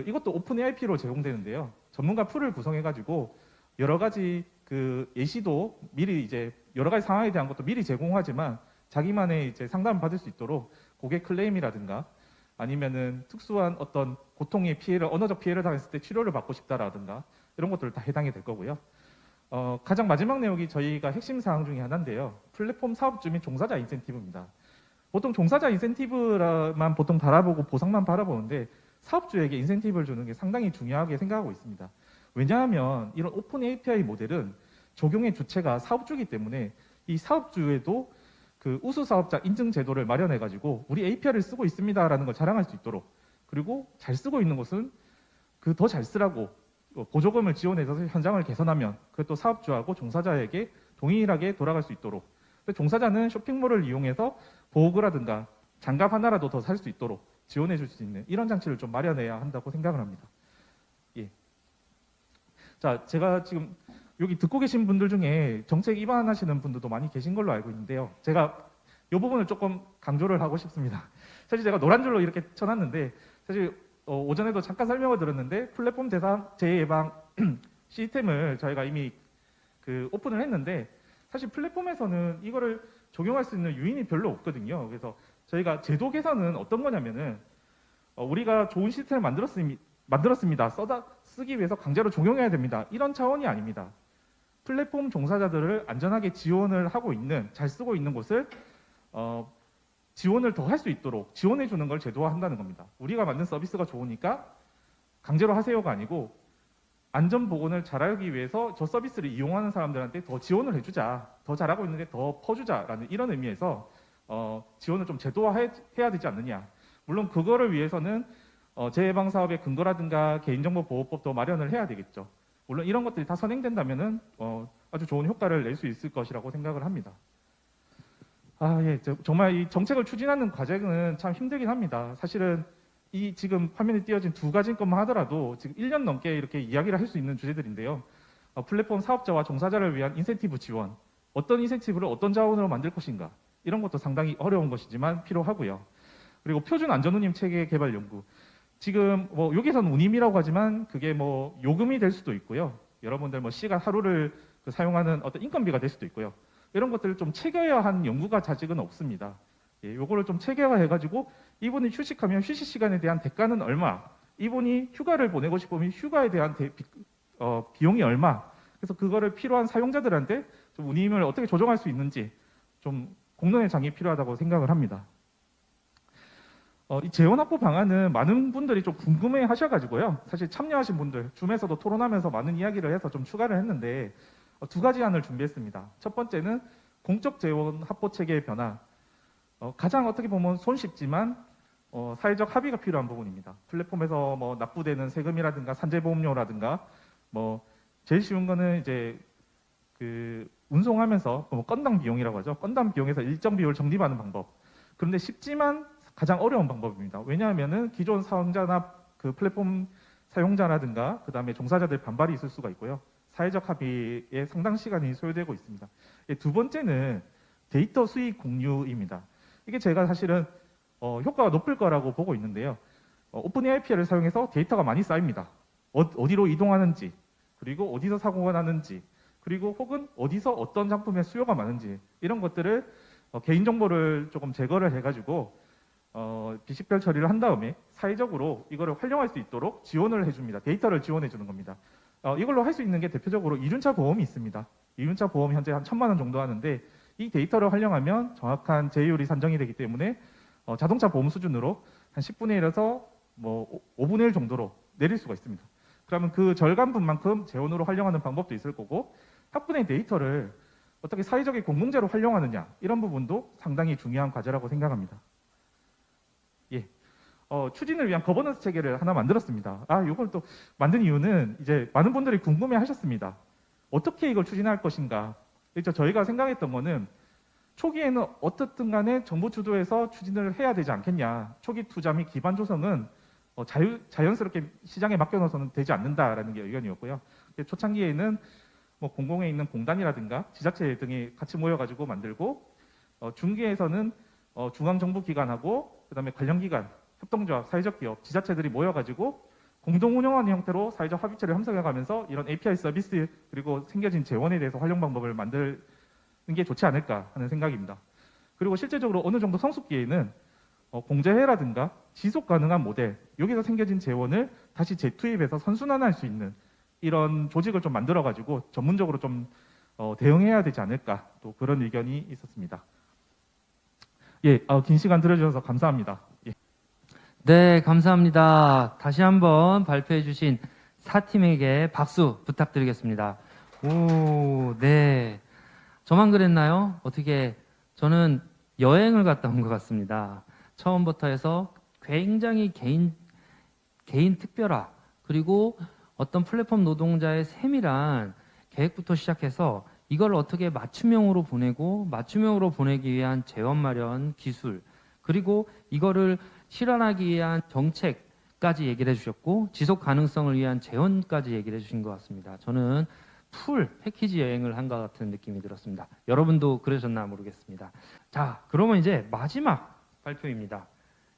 이것도 오픈 AIP로 제공되는데요. 전문가 풀을 구성해 가지고 여러 가지 예시도 미리 이제 여러 가지 상황에 대한 것도 미리 제공하지만 자기만의 이제 상담을 받을 수 있도록 고객 클레임이라든가 아니면은 특수한 어떤 고통의 피해를 언어적 피해를 당했을 때 치료를 받고 싶다라든가 이런 것들 다 해당이 될 거고요. 가장 마지막 내용이 저희가 핵심 사항 중에 하나인데요. 플랫폼 사업주 및 종사자 인센티브입니다. 보통 종사자 인센티브만 보통 바라보고 보상만 바라보는데 사업주에게 인센티브를 주는 게 상당히 중요하게 생각하고 있습니다. 왜냐하면 이런 오픈 API 모델은 적용의 주체가 사업주이기 때문에 이 사업주에도 우수 사업자 인증 제도를 마련해 가지고 우리 API를 쓰고 있습니다라는 걸 자랑할 수 있도록, 그리고 잘 쓰고 있는 곳은 더 잘 쓰라고 보조금을 지원해서 현장을 개선하면 그것도 사업주하고 종사자에게 동일하게 돌아갈 수 있도록, 종사자는 쇼핑몰을 이용해서 보호구라든가 장갑 하나라도 더 살 수 있도록 지원해 줄 수 있는 이런 장치를 좀 마련해야 한다고 생각을 합니다. 예. 자, 제가 지금 여기 듣고 계신 분들 중에 정책 입안하시는 분들도 많이 계신 걸로 알고 있는데요. 제가 이 부분을 조금 강조를 하고 싶습니다. 사실 제가 노란 줄로 이렇게 쳐놨는데 사실 오전에도 잠깐 설명을 드렸는데 플랫폼 대상 재해 예방 시스템을 저희가 이미 오픈을 했는데 사실 플랫폼에서는 이거를 적용할 수 있는 유인이 별로 없거든요. 그래서 저희가 제도 개선은 어떤 거냐면은 우리가 좋은 시스템을 만들었습니다. 쓰기 위해서 강제로 적용해야 됩니다. 이런 차원이 아닙니다. 플랫폼 종사자들을 안전하게 지원을 하고 있는, 잘 쓰고 있는 곳을 지원을 더 할 수 있도록 지원해 주는 걸 제도화한다는 겁니다. 우리가 만든 서비스가 좋으니까 강제로 하세요가 아니고 안전보건을 잘하기 위해서 저 서비스를 이용하는 사람들한테 더 지원을 해주자, 더 잘하고 있는데 더 퍼주자라는 이런 의미에서 지원을 좀 제도화해야 되지 않느냐. 물론 그거를 위해서는 재해방 사업의 근거라든가 개인정보보호법도 마련을 해야 되겠죠. 물론 이런 것들이 다 선행된다면은 아주 좋은 효과를 낼 수 있을 것이라고 생각을 합니다. 예, 정말 이 정책을 추진하는 과정은 참 힘들긴 합니다. 사실은 이 지금 화면에 띄어진 두 가지 것만 하더라도 지금 1년 넘게 이렇게 이야기를 할 수 있는 주제들인데요. 플랫폼 사업자와 종사자를 위한 인센티브 지원, 어떤 인센티브를 어떤 자원으로 만들 것인가, 이런 것도 상당히 어려운 것이지만 필요하고요. 그리고 표준 안전운임 체계 개발 연구. 지금 여기서는 운임이라고 하지만 그게 요금이 될 수도 있고요. 여러분들 시간 하루를 사용하는 어떤 인건비가 될 수도 있고요. 이런 것들을 좀 체계화한 연구가 아직은 없습니다. 예, 요거를 좀 체계화해가지고 이분이 휴식하면 휴식 시간에 대한 대가는 얼마, 이분이 휴가를 보내고 싶으면 휴가에 대한 비용이 얼마, 그래서 그거를 필요한 사용자들한테 좀 운임을 어떻게 조정할 수 있는지 좀 공론의 장이 필요하다고 생각을 합니다. 이 재원 확보 방안은 많은 분들이 좀 궁금해 하셔가지고요. 사실 참여하신 분들, 줌에서도 토론하면서 많은 이야기를 해서 좀 추가를 했는데 두 가지 안을 준비했습니다. 첫 번째는 공적 재원 확보 체계의 변화. 가장 어떻게 보면 손쉽지만 사회적 합의가 필요한 부분입니다. 플랫폼에서 뭐 납부되는 세금이라든가 산재보험료라든가 뭐 제일 쉬운 거는 이제 그 운송하면서 뭐 건당 비용이라고 하죠. 건당 비용에서 일정 비율 적립하는 방법. 그런데 쉽지만 가장 어려운 방법입니다. 왜냐하면은 기존 사용자나 그 플랫폼 사용자라든가 그다음에 종사자들 반발이 있을 수가 있고요. 사회적 합의에 상당 시간이 소요되고 있습니다. 두 번째는 데이터 수익 공유입니다. 이게 제가 사실은 효과가 높을 거라고 보고 있는데요. 오픈 API를 사용해서 데이터가 많이 쌓입니다. 어디로 이동하는지, 그리고 어디서 사고가 나는지, 그리고 혹은 어디서 어떤 작품의 수요가 많은지 이런 것들을 개인정보를 조금 제거를 해가지고 비식별 처리를 한 다음에 사회적으로 이거를 활용할 수 있도록 지원을 해줍니다. 데이터를 지원해 주는 겁니다. 이걸로 할 수 있는 게 대표적으로 이륜차 보험이 있습니다. 이륜차 보험 현재 한 1,000만 원 정도 하는데 이 데이터를 활용하면 정확한 제휴율이 산정이 되기 때문에 자동차 보험 수준으로 한 10분의 1에서 뭐 5분의 1 정도로 내릴 수가 있습니다. 그러면 그 절감분만큼 재원으로 활용하는 방법도 있을 거고 학분의 데이터를 어떻게 사회적인 공공재로 활용하느냐 이런 부분도 상당히 중요한 과제라고 생각합니다. 예, 추진을 위한 거버넌스 체계를 하나 만들었습니다. 이걸 또 만든 이유는 이제 많은 분들이 궁금해하셨습니다. 어떻게 이걸 추진할 것인가. 그렇죠. 저희가 생각했던 거는 초기에는 어떻든 간에 정부 주도에서 추진을 해야 되지 않겠냐. 초기 투자 및 기반 조성은 자연스럽게 시장에 맡겨놓아서는 되지 않는다라는 게 의견이었고요. 초창기에는 뭐 공공에 있는 공단이라든가 지자체 등이 같이 모여가지고 만들고 중기에서는 중앙정부기관하고 그다음에 관련기관, 협동조합, 사회적 기업, 지자체들이 모여가지고 공동 운영하는 형태로 사회적 합의체를 형성해가면서 이런 API 서비스 그리고 생겨진 재원에 대해서 활용 방법을 만드는 게 좋지 않을까 하는 생각입니다. 그리고 실제적으로 어느 정도 성숙기에는 공제회라든가 지속 가능한 모델, 여기서 생겨진 재원을 다시 재투입해서 선순환할 수 있는 이런 조직을 좀 만들어가지고 전문적으로 좀 대응해야 되지 않을까 또 그런 의견이 있었습니다. 예, 긴 시간 들어주셔서 감사합니다. 예. 네, 감사합니다. 다시 한번 발표해 주신 4팀에게 박수 부탁드리겠습니다. 오, 네. 저만 그랬나요? 어떻게 저는 여행을 갔다 온 것 같습니다. 처음부터 해서 굉장히 개인 특별화 그리고 어떤 플랫폼 노동자의 세밀한 계획부터 시작해서 이걸 어떻게 맞춤형으로 보내고 맞춤형으로 보내기 위한 재원 마련 기술 그리고 이거를 실현하기 위한 정책까지 얘기를 해주셨고 지속 가능성을 위한 재원까지 얘기를 해주신 것 같습니다. 저는 풀 패키지 여행을 한 것 같은 느낌이 들었습니다. 여러분도 그러셨나 모르겠습니다. 자, 그러면 이제 마지막 발표입니다.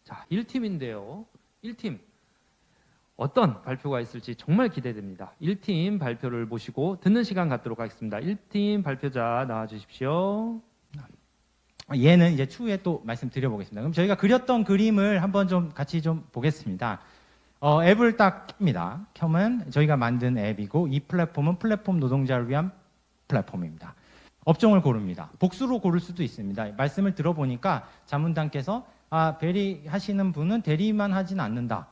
자, 1팀인데요. 1팀 어떤 발표가 있을지 정말 기대됩니다. 1팀 발표를 모시고 듣는 시간 갖도록 하겠습니다. 1팀 발표자 나와 주십시오. 얘는 이제 추후에 또 말씀드려보겠습니다. 그럼 저희가 그렸던 그림을 한번 좀 같이 좀 보겠습니다. 앱을 딱 켭니다. 켜면 저희가 만든 앱이고 이 플랫폼은 플랫폼 노동자를 위한 플랫폼입니다. 업종을 고릅니다. 복수로 고를 수도 있습니다. 말씀을 들어보니까 자문단께서 대리 하시는 분은 대리만 하진 않는다.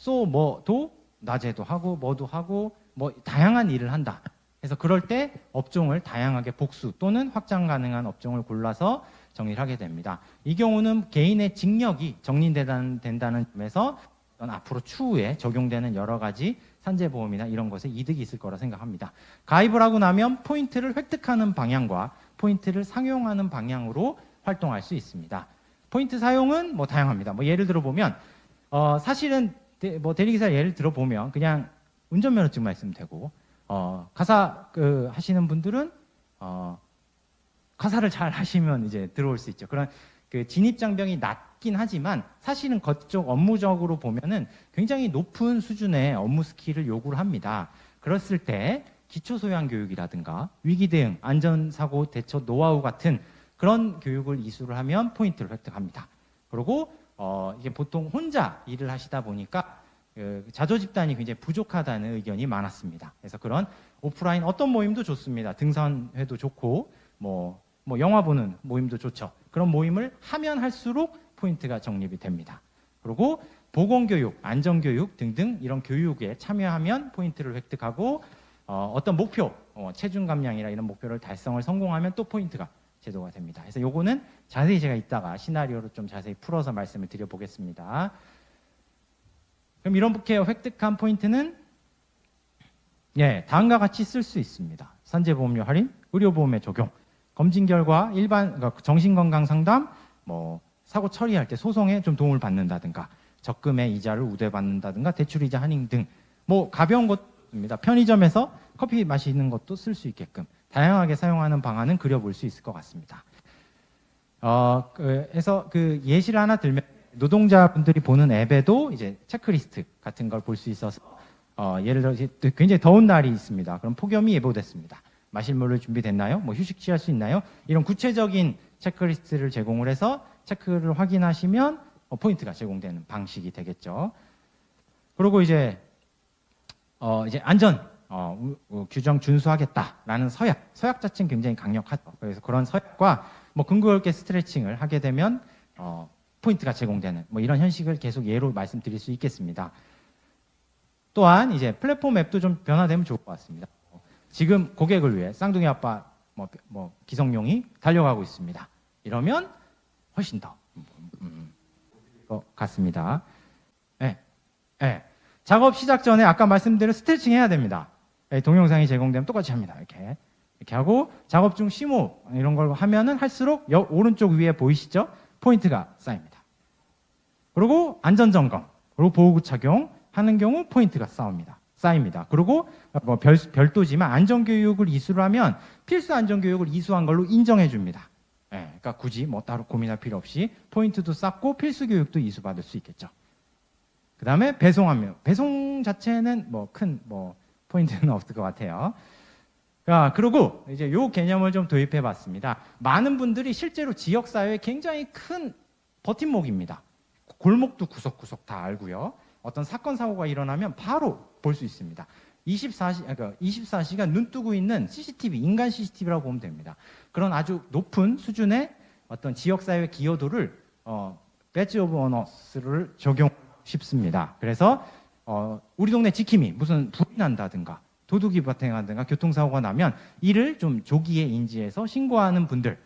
뭐도 낮에도 하고 뭐도 하고 뭐 다양한 일을 한다. 그래서 그럴 때 업종을 다양하게 복수 또는 확장 가능한 업종을 골라서 정리를 하게 됩니다. 이 경우는 개인의 직력이 정리된다는 점에서 앞으로 추후에 적용되는 여러 가지 산재보험이나 이런 것에 이득이 있을 거라 생각합니다. 가입을 하고 나면 포인트를 획득하는 방향과 포인트를 상용하는 방향으로 활동할 수 있습니다. 포인트 사용은 뭐 다양합니다. 뭐 예를 들어 보면 사실은 대리기사 예를 들어 보면 그냥 운전면허증만 있으면 되고 가사 하시는 분들은 가사를 잘 하시면 이제 들어올 수 있죠. 그런 진입장벽이 낮긴 하지만 사실은 그쪽 업무적으로 보면은 굉장히 높은 수준의 업무 스킬을 요구를 합니다. 그랬을 때 기초소양 교육이라든가 위기 대응, 안전사고 대처 노하우 같은 그런 교육을 이수를 하면 포인트를 획득합니다. 그리고 이게 보통 혼자 일을 하시다 보니까 자조집단이 굉장히 부족하다는 의견이 많았습니다. 그래서 그런 오프라인 어떤 모임도 좋습니다. 등산회도 좋고 뭐 영화 보는 모임도 좋죠. 그런 모임을 하면 할수록 포인트가 적립이 됩니다. 그리고 보건교육, 안전교육 등등 이런 교육에 참여하면 포인트를 획득하고 어떤 목표, 체중 감량이나 이런 목표를 달성을 성공하면 또 포인트가 제도가 됩니다. 그래서 요거는 자세히 제가 이따가 시나리오로 좀 자세히 풀어서 말씀을 드려보겠습니다. 그럼 이렇게 획득한 포인트는 다음과 같이 쓸 수 있습니다. 산재보험료 할인, 의료보험의 적용, 검진 결과 그러니까 정신건강 상담, 뭐 사고 처리할 때 소송에 좀 도움을 받는다든가, 적금의 이자를 우대받는다든가, 대출이자 할인 등 뭐 가벼운 것입니다. 편의점에서 커피 마시는 것도 쓸 수 있게끔 다양하게 사용하는 방안은 그려볼 수 있을 것 같습니다. 그래서 그 예시를 하나 들면 노동자분들이 보는 앱에도 이제 체크리스트 같은 걸 볼 수 있어서 예를 들어 굉장히 더운 날이 있습니다. 그럼 폭염이 예보됐습니다. 마실 물을 준비됐나요? 뭐 휴식 취할 수 있나요? 이런 구체적인 체크리스트를 제공을 해서 체크를 확인하시면 포인트가 제공되는 방식이 되겠죠. 그리고 이제 안전 규정 준수하겠다라는 서약 자체는 굉장히 강력하죠. 그래서 그런 서약과 뭐 근거있게 스트레칭을 하게 되면 포인트가 제공되는 뭐 이런 현식을 계속 예로 말씀드릴 수 있겠습니다. 또한 이제 플랫폼 앱도 좀 변화되면 좋을 것 같습니다. 지금 고객을 위해 쌍둥이 아빠 뭐 기성용이 달려가고 있습니다. 이러면 훨씬 더 것 같습니다. 작업 시작 전에 아까 말씀드린 스트레칭 해야 됩니다. 동영상이 제공되면 똑같이 합니다. 이렇게 하고 작업 중 심호 이런 걸 하면은 할수록 오른쪽 위에 보이시죠? 포인트가 쌓입니다. 그리고 안전점검, 그리고 보호구 착용 하는 경우 포인트가 쌓입니다. 그리고 뭐 별도지만 안전교육을 이수를 하면 필수 안전교육을 이수한 걸로 인정해 줍니다. 그러니까 굳이 뭐 따로 고민할 필요 없이 포인트도 쌓고 필수 교육도 이수받을 수 있겠죠. 그 다음에 배송 자체는 뭐 큰 포인트는 없을 것 같아요. 그리고 이제 요 개념을 좀 도입해 봤습니다. 많은 분들이 실제로 지역사회에 굉장히 큰 버팀목입니다. 골목도 구석구석 다 알고요. 어떤 사건 사고가 일어나면 바로 볼 수 있습니다. 24시간 눈 뜨고 있는 CCTV, 인간 CCTV라고 보면 됩니다. 그런 아주 높은 수준의 어떤 지역사회 기여도를 배지 오브 어너스를 적용 쉽습니다. 그래서 우리 동네 지킴이 무슨 불이 난다든가 도둑이 발생하든가 교통사고가 나면 이를 좀 조기에 인지해서 신고하는 분들은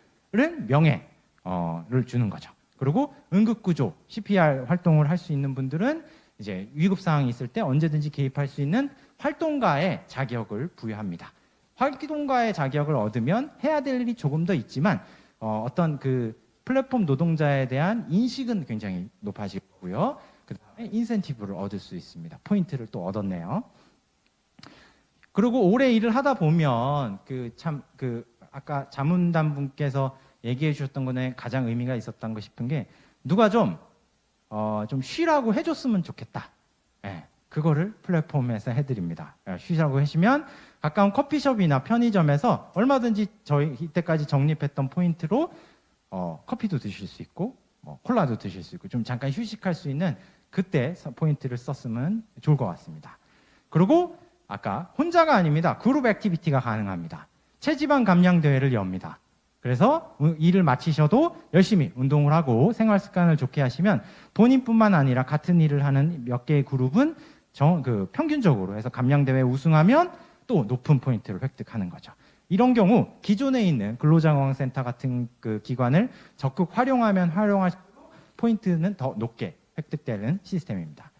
명예를 주는 거죠. 그리고 응급구조, CPR 활동을 할 수 있는 분들은 이제 위급 상황이 있을 때 언제든지 개입할 수 있는 활동가의 자격을 부여합니다. 활동가의 자격을 얻으면 해야 될 일이 조금 더 있지만 어떤 그 플랫폼 노동자에 대한 인식은 굉장히 높아지고요. 그다음에 인센티브를 얻을 수 있습니다. 포인트를 또 얻었네요. 그리고 오래 일을 하다 보면 아까 자문단 분께서 얘기해 주셨던 거에 가장 의미가 있었던 거 싶은 게 누가 좀 쉬라고 해줬으면 좋겠다. 그거를 플랫폼에서 해드립니다. 쉬라고 하시면 가까운 커피숍이나 편의점에서 얼마든지 저희 이때까지 적립했던 포인트로 커피도 드실 수 있고 콜라도 드실 수 있고 좀 잠깐 휴식할 수 있는 그때 포인트를 썼으면 좋을 것 같습니다. 그리고 아까 혼자가 아닙니다. 그룹 액티비티가 가능합니다. 체지방 감량 대회를 엽니다. 그래서 일을 마치셔도 열심히 운동을 하고 생활 습관을 좋게 하시면 본인뿐만 아니라 같은 일을 하는 몇 개의 그룹은 평균적으로 해서 감량대회 우승하면 또 높은 포인트를 획득하는 거죠. 이런 경우 기존에 있는 근로자관센터 같은 그 기관을 적극 활용하면 활용할수록 포인트는 더 높게 획득되는 시스템입니다.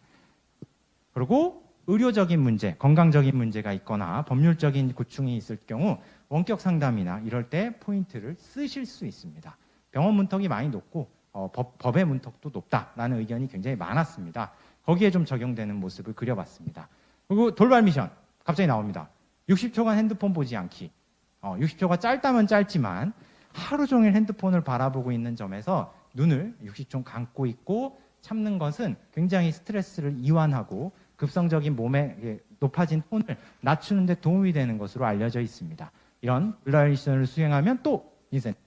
그리고 의료적인 문제, 건강적인 문제가 있거나 법률적인 고충이 있을 경우 원격 상담이나 이럴 때 포인트를 쓰실 수 있습니다. 병원 문턱이 많이 높고 법의 문턱도 높다라는 의견이 굉장히 많았습니다. 거기에 좀 적용되는 모습을 그려봤습니다. 그리고 돌발 미션 갑자기 나옵니다. 60초간 핸드폰 보지 않기. 60초가 짧다면 짧지만 하루 종일 핸드폰을 바라보고 있는 점에서 눈을 60초 감고 있고 참는 것은 굉장히 스트레스를 이완하고 급성적인 몸의 높아진 톤을 낮추는 데 도움이 되는 것으로 알려져 있습니다. 이런 돌발 미션을 수행하면 또 인센티브.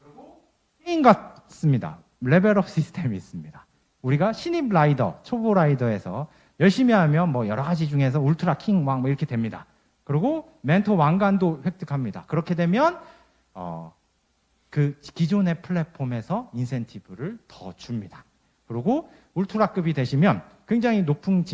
그리고 게임 같습니다. 레벨업 시스템이 있습니다. 우리가 신입 라이더, 초보 라이더에서 열심히 하면 뭐 여러 가지 중에서 울트라 킹 막 뭐 이렇게 됩니다. 그리고 멘토 왕관도 획득합니다. 그렇게 되면 그 기존의 플랫폼에서 인센티브를 더 줍니다. 그리고 울트라급이 되시면 굉장히 높은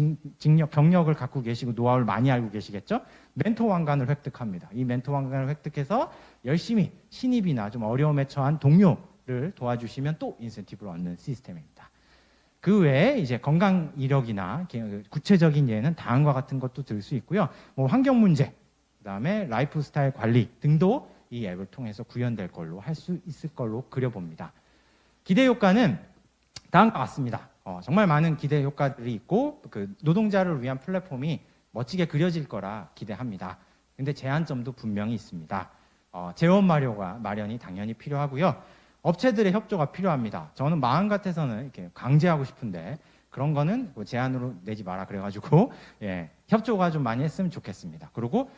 경력을 갖고 계시고 노하우를 많이 알고 계시겠죠? 멘토 왕관을 획득합니다. 이 멘토 왕관을 획득해서 열심히 신입이나 좀 어려움에 처한 동료를 도와주시면 또 인센티브를 얻는 시스템입니다. 그 외에 이제 건강 이력이나 구체적인 예는 다음과 같은 것도 들 수 있고요. 뭐 환경 문제, 그다음에 라이프 스타일 관리 등도 이 앱을 통해서 구현될 걸로 할 수 있을 걸로 그려봅니다. 기대 효과는 다음과 같습니다. 정말 많은 기대 효과들이 있고 그 노동자를 위한 플랫폼이 멋지게 그려질 거라 기대합니다. 근데 제한점도 분명히 있습니다. 재원 마련이 당연히 필요하고요. 업체들의 협조가 필요합니다. 저는 마음 같아서는 이렇게 강제하고 싶은데 그런 거는 뭐 제한으로 내지 마라 그래가지고 예, 협조가 좀 많이 했으면 좋겠습니다. 그리고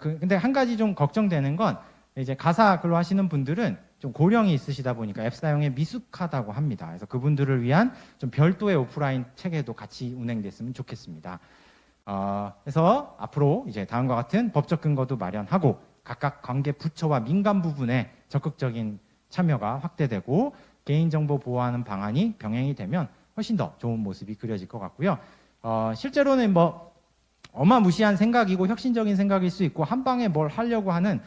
근데 한 가지 좀 걱정되는 건 이제 가사 근로 하시는 분들은 좀 고령이 있으시다 보니까 앱 사용에 미숙하다고 합니다. 그래서 그분들을 위한 좀 별도의 오프라인 체계도 같이 운행됐으면 좋겠습니다. 그래서 앞으로 이제 다음과 같은 법적 근거도 마련하고 각각 관계 부처와 민간 부분에 적극적인 참여가 확대되고 개인정보 보호하는 방안이 병행이 되면 훨씬 더 좋은 모습이 그려질 것 같고요. 실제로는 뭐 어마무시한 생각이고 혁신적인 생각일 수 있고 한 방에 뭘 하려고 하는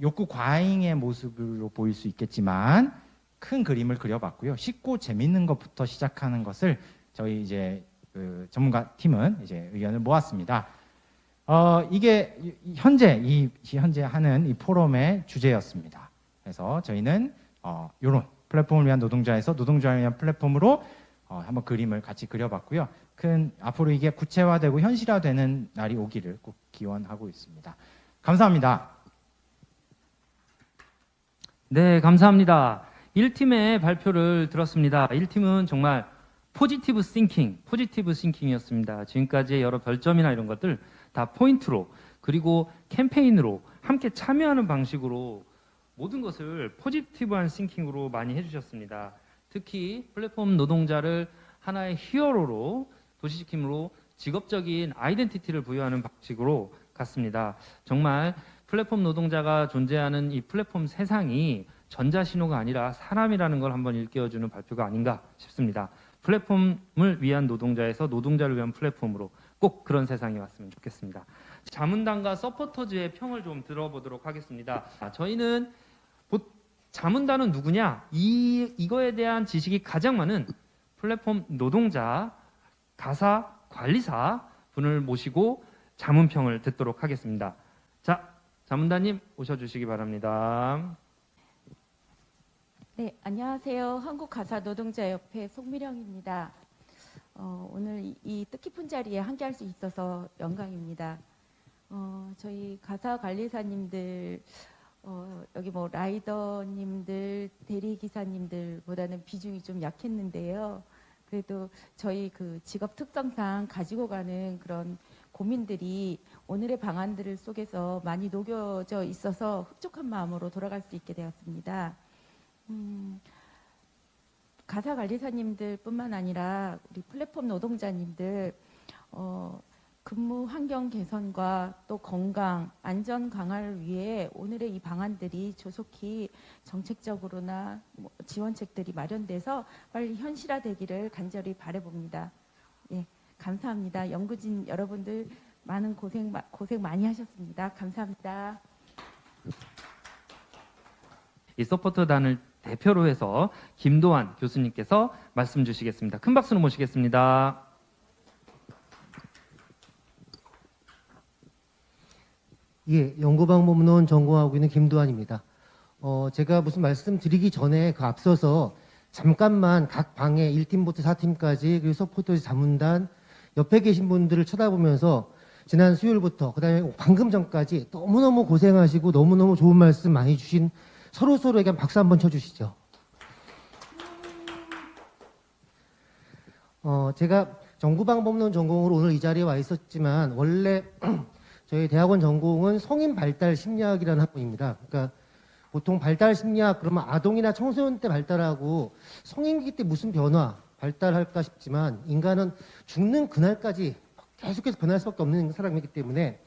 욕구 과잉의 모습으로 보일 수 있겠지만 큰 그림을 그려봤고요. 쉽고 재밌는 것부터 시작하는 것을 저희 이제 그 전문가 팀은 이제 의견을 모았습니다. 이게 현재 하는 이 포럼의 주제였습니다. 그래서 저희는 이런 플랫폼을 위한 노동자에서 노동자를 위한 플랫폼으로 한번 그림을 같이 그려봤고요. 앞으로 이게 구체화되고 현실화되는 날이 오기를 꼭 기원하고 있습니다. 감사합니다. 네, 감사합니다. 1팀의 발표를 들었습니다. 1팀은 정말 포지티브 싱킹이었습니다. 지금까지의 여러 별점이나 이런 것들 다 포인트로 그리고 캠페인으로 함께 참여하는 방식으로 모든 것을 포지티브한 싱킹으로 많이 해주셨습니다. 특히 플랫폼 노동자를 하나의 히어로로 도시시킴으로 직업적인 아이덴티티를 부여하는 방식으로 갔습니다. 정말 플랫폼 노동자가 존재하는 이 플랫폼 세상이 전자신호가 아니라 사람이라는 걸 한번 일깨워주는 발표가 아닌가 싶습니다. 플랫폼을 위한 노동자에서 노동자를 위한 플랫폼으로 꼭 그런 세상이 왔으면 좋겠습니다. 자문단과 서포터즈의 평을 좀 들어보도록 하겠습니다. 저희는 자문단은 누구냐? 이거에 대한 지식이 가장 많은 플랫폼 노동자, 가사, 관리사 분을 모시고 자문평을 듣도록 하겠습니다. 자, 자문단님 오셔주시기 바랍니다. 네, 안녕하세요. 한국가사노동자협회 송미령입니다. 오늘 이 뜻깊은 자리에 함께할 수 있어서 영광입니다. 저희 가사관리사님들 여기 뭐 라이더님들, 대리기사님들보다는 비중이 좀 약했는데요. 그래도 저희 그 직업 특성상 가지고 가는 그런 고민들이 오늘의 방안들을 속에서 많이 녹여져 있어서 흡족한 마음으로 돌아갈 수 있게 되었습니다. 가사관리사님들뿐만 아니라 우리 플랫폼 노동자님들 근무 환경 개선과 또 건강, 안전 강화를 위해 오늘의 이 방안들이 조속히 정책적으로나 지원책들이 마련돼서 빨리 현실화되기를 간절히 바라봅니다. 예, 감사합니다. 연구진 여러분들 많은 고생 많이 하셨습니다. 감사합니다. 이 서포터단을 대표로 해서 김도환 교수님께서 말씀 주시겠습니다. 큰 박수로 모시겠습니다. 예, 연구방법론 전공하고 있는 김도환입니다. 제가 무슨 말씀드리기 전에 그 앞서서 잠깐만 각 방에 1팀부터 4팀까지 그리고 서포터즈 자문단 옆에 계신 분들을 쳐다보면서 지난 수요일부터 그다음에 방금 전까지 너무너무 고생하시고 너무너무 좋은 말씀 많이 주신 서로에게 박수 한번 쳐주시죠. 제가 정구방법론 전공으로 오늘 이 자리에 와 있었지만 원래 저희 대학원 전공은 성인 발달 심리학이라는 학문입니다. 그러니까 보통 발달 심리학 그러면 아동이나 청소년 때 발달하고 성인기 때 무슨 변화 발달할까 싶지만 인간은 죽는 그날까지 계속해서 변할 수밖에 없는 사람이기 때문에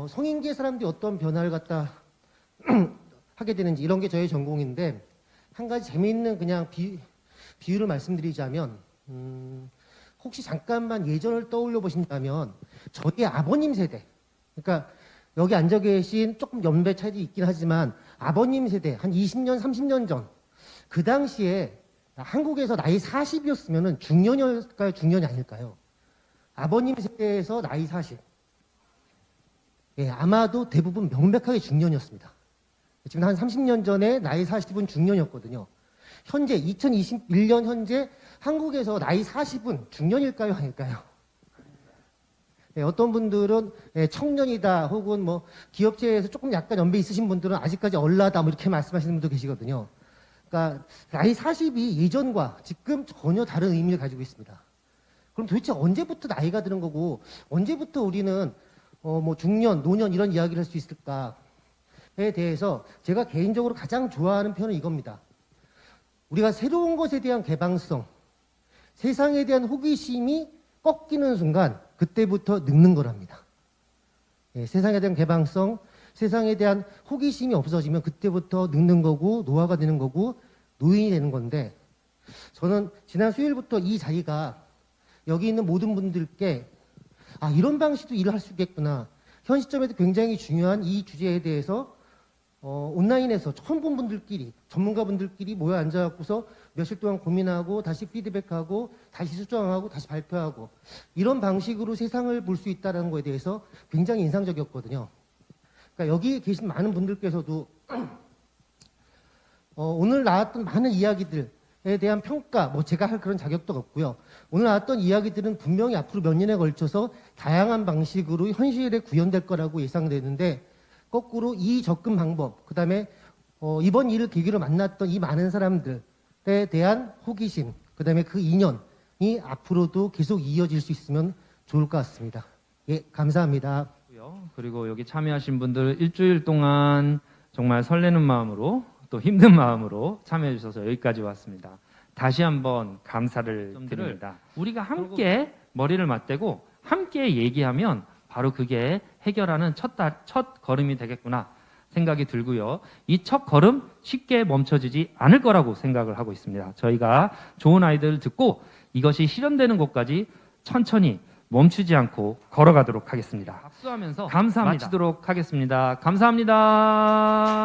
성인기의 사람들이 어떤 변화를 갖다 하게 되는지 이런 게 저희 전공인데 한 가지 재미있는 그냥 비유를 말씀드리자면 혹시 잠깐만 예전을 떠올려 보신다면 저희 아버님 세대, 그러니까 여기 앉아 계신 조금 연배 차이도 있긴 하지만 아버님 세대 한 20년, 30년 전 그 당시에 한국에서 나이 40이었으면 중년일까요? 중년이 아닐까요? 아버님 세대에서 나이 40. 예, 아마도 대부분 명백하게 중년이었습니다. 지금 한 30년 전에 나이 40은 중년이었거든요. 현재 2021년 현재 한국에서 나이 40은 중년일까요? 아닐까요? 예, 어떤 분들은 청년이다 혹은 뭐 기업체에서 조금 약간 연배 있으신 분들은 아직까지 얼라다 뭐 이렇게 말씀하시는 분도 계시거든요. 그러니까 나이 40이 예전과 지금 전혀 다른 의미를 가지고 있습니다. 그럼 도대체 언제부터 나이가 드는 거고 언제부터 우리는 뭐 중년, 노년 이런 이야기를 할 수 있을까에 대해서 제가 개인적으로 가장 좋아하는 표현은 이겁니다. 우리가 새로운 것에 대한 개방성, 세상에 대한 호기심이 꺾이는 순간 그때부터 늙는 거랍니다. 예, 세상에 대한 개방성, 세상에 대한 호기심이 없어지면 그때부터 늙는 거고 노화가 되는 거고 노인이 되는 건데 저는 지난 수요일부터 이 자리가 여기 있는 모든 분들께 아 이런 방식도 일을 할 수 있겠구나. 현 시점에도 굉장히 중요한 이 주제에 대해서 온라인에서 처음 본 분들끼리 전문가분들끼리 모여 앉아갖고서 며칠 동안 고민하고 다시 피드백하고 다시 수정하고 다시 발표하고 이런 방식으로 세상을 볼 수 있다는 거에 대해서 굉장히 인상적이었거든요. 그러니까 여기 계신 많은 분들께서도 오늘 나왔던 많은 이야기들에 대한 평가, 뭐 제가 할 그런 자격도 없고요. 오늘 나왔던 이야기들은 분명히 앞으로 몇 년에 걸쳐서 다양한 방식으로 현실에 구현될 거라고 예상되는데 거꾸로 이 접근 방법, 그 다음에 이번 일을 계기로 만났던 이 많은 사람들에 대한 호기심, 그 다음에 그 인연이 앞으로도 계속 이어질 수 있으면 좋을 것 같습니다. 예, 감사합니다. 그리고 여기 참여하신 분들 일주일 동안 정말 설레는 마음으로 또 힘든 마음으로 참여해 주셔서 여기까지 왔습니다. 다시 한번 감사를 드립니다. 우리가 함께 머리를 맞대고 함께 얘기하면 바로 그게 해결하는 첫 걸음이 되겠구나 생각이 들고요. 이 첫 걸음 쉽게 멈춰지지 않을 거라고 생각을 하고 있습니다. 저희가 좋은 아이디어를 듣고 이것이 실현되는 곳까지 천천히 멈추지 않고 걸어가도록 하겠습니다. 박수하면서 감사합니다. 마치도록 하겠습니다. 감사합니다.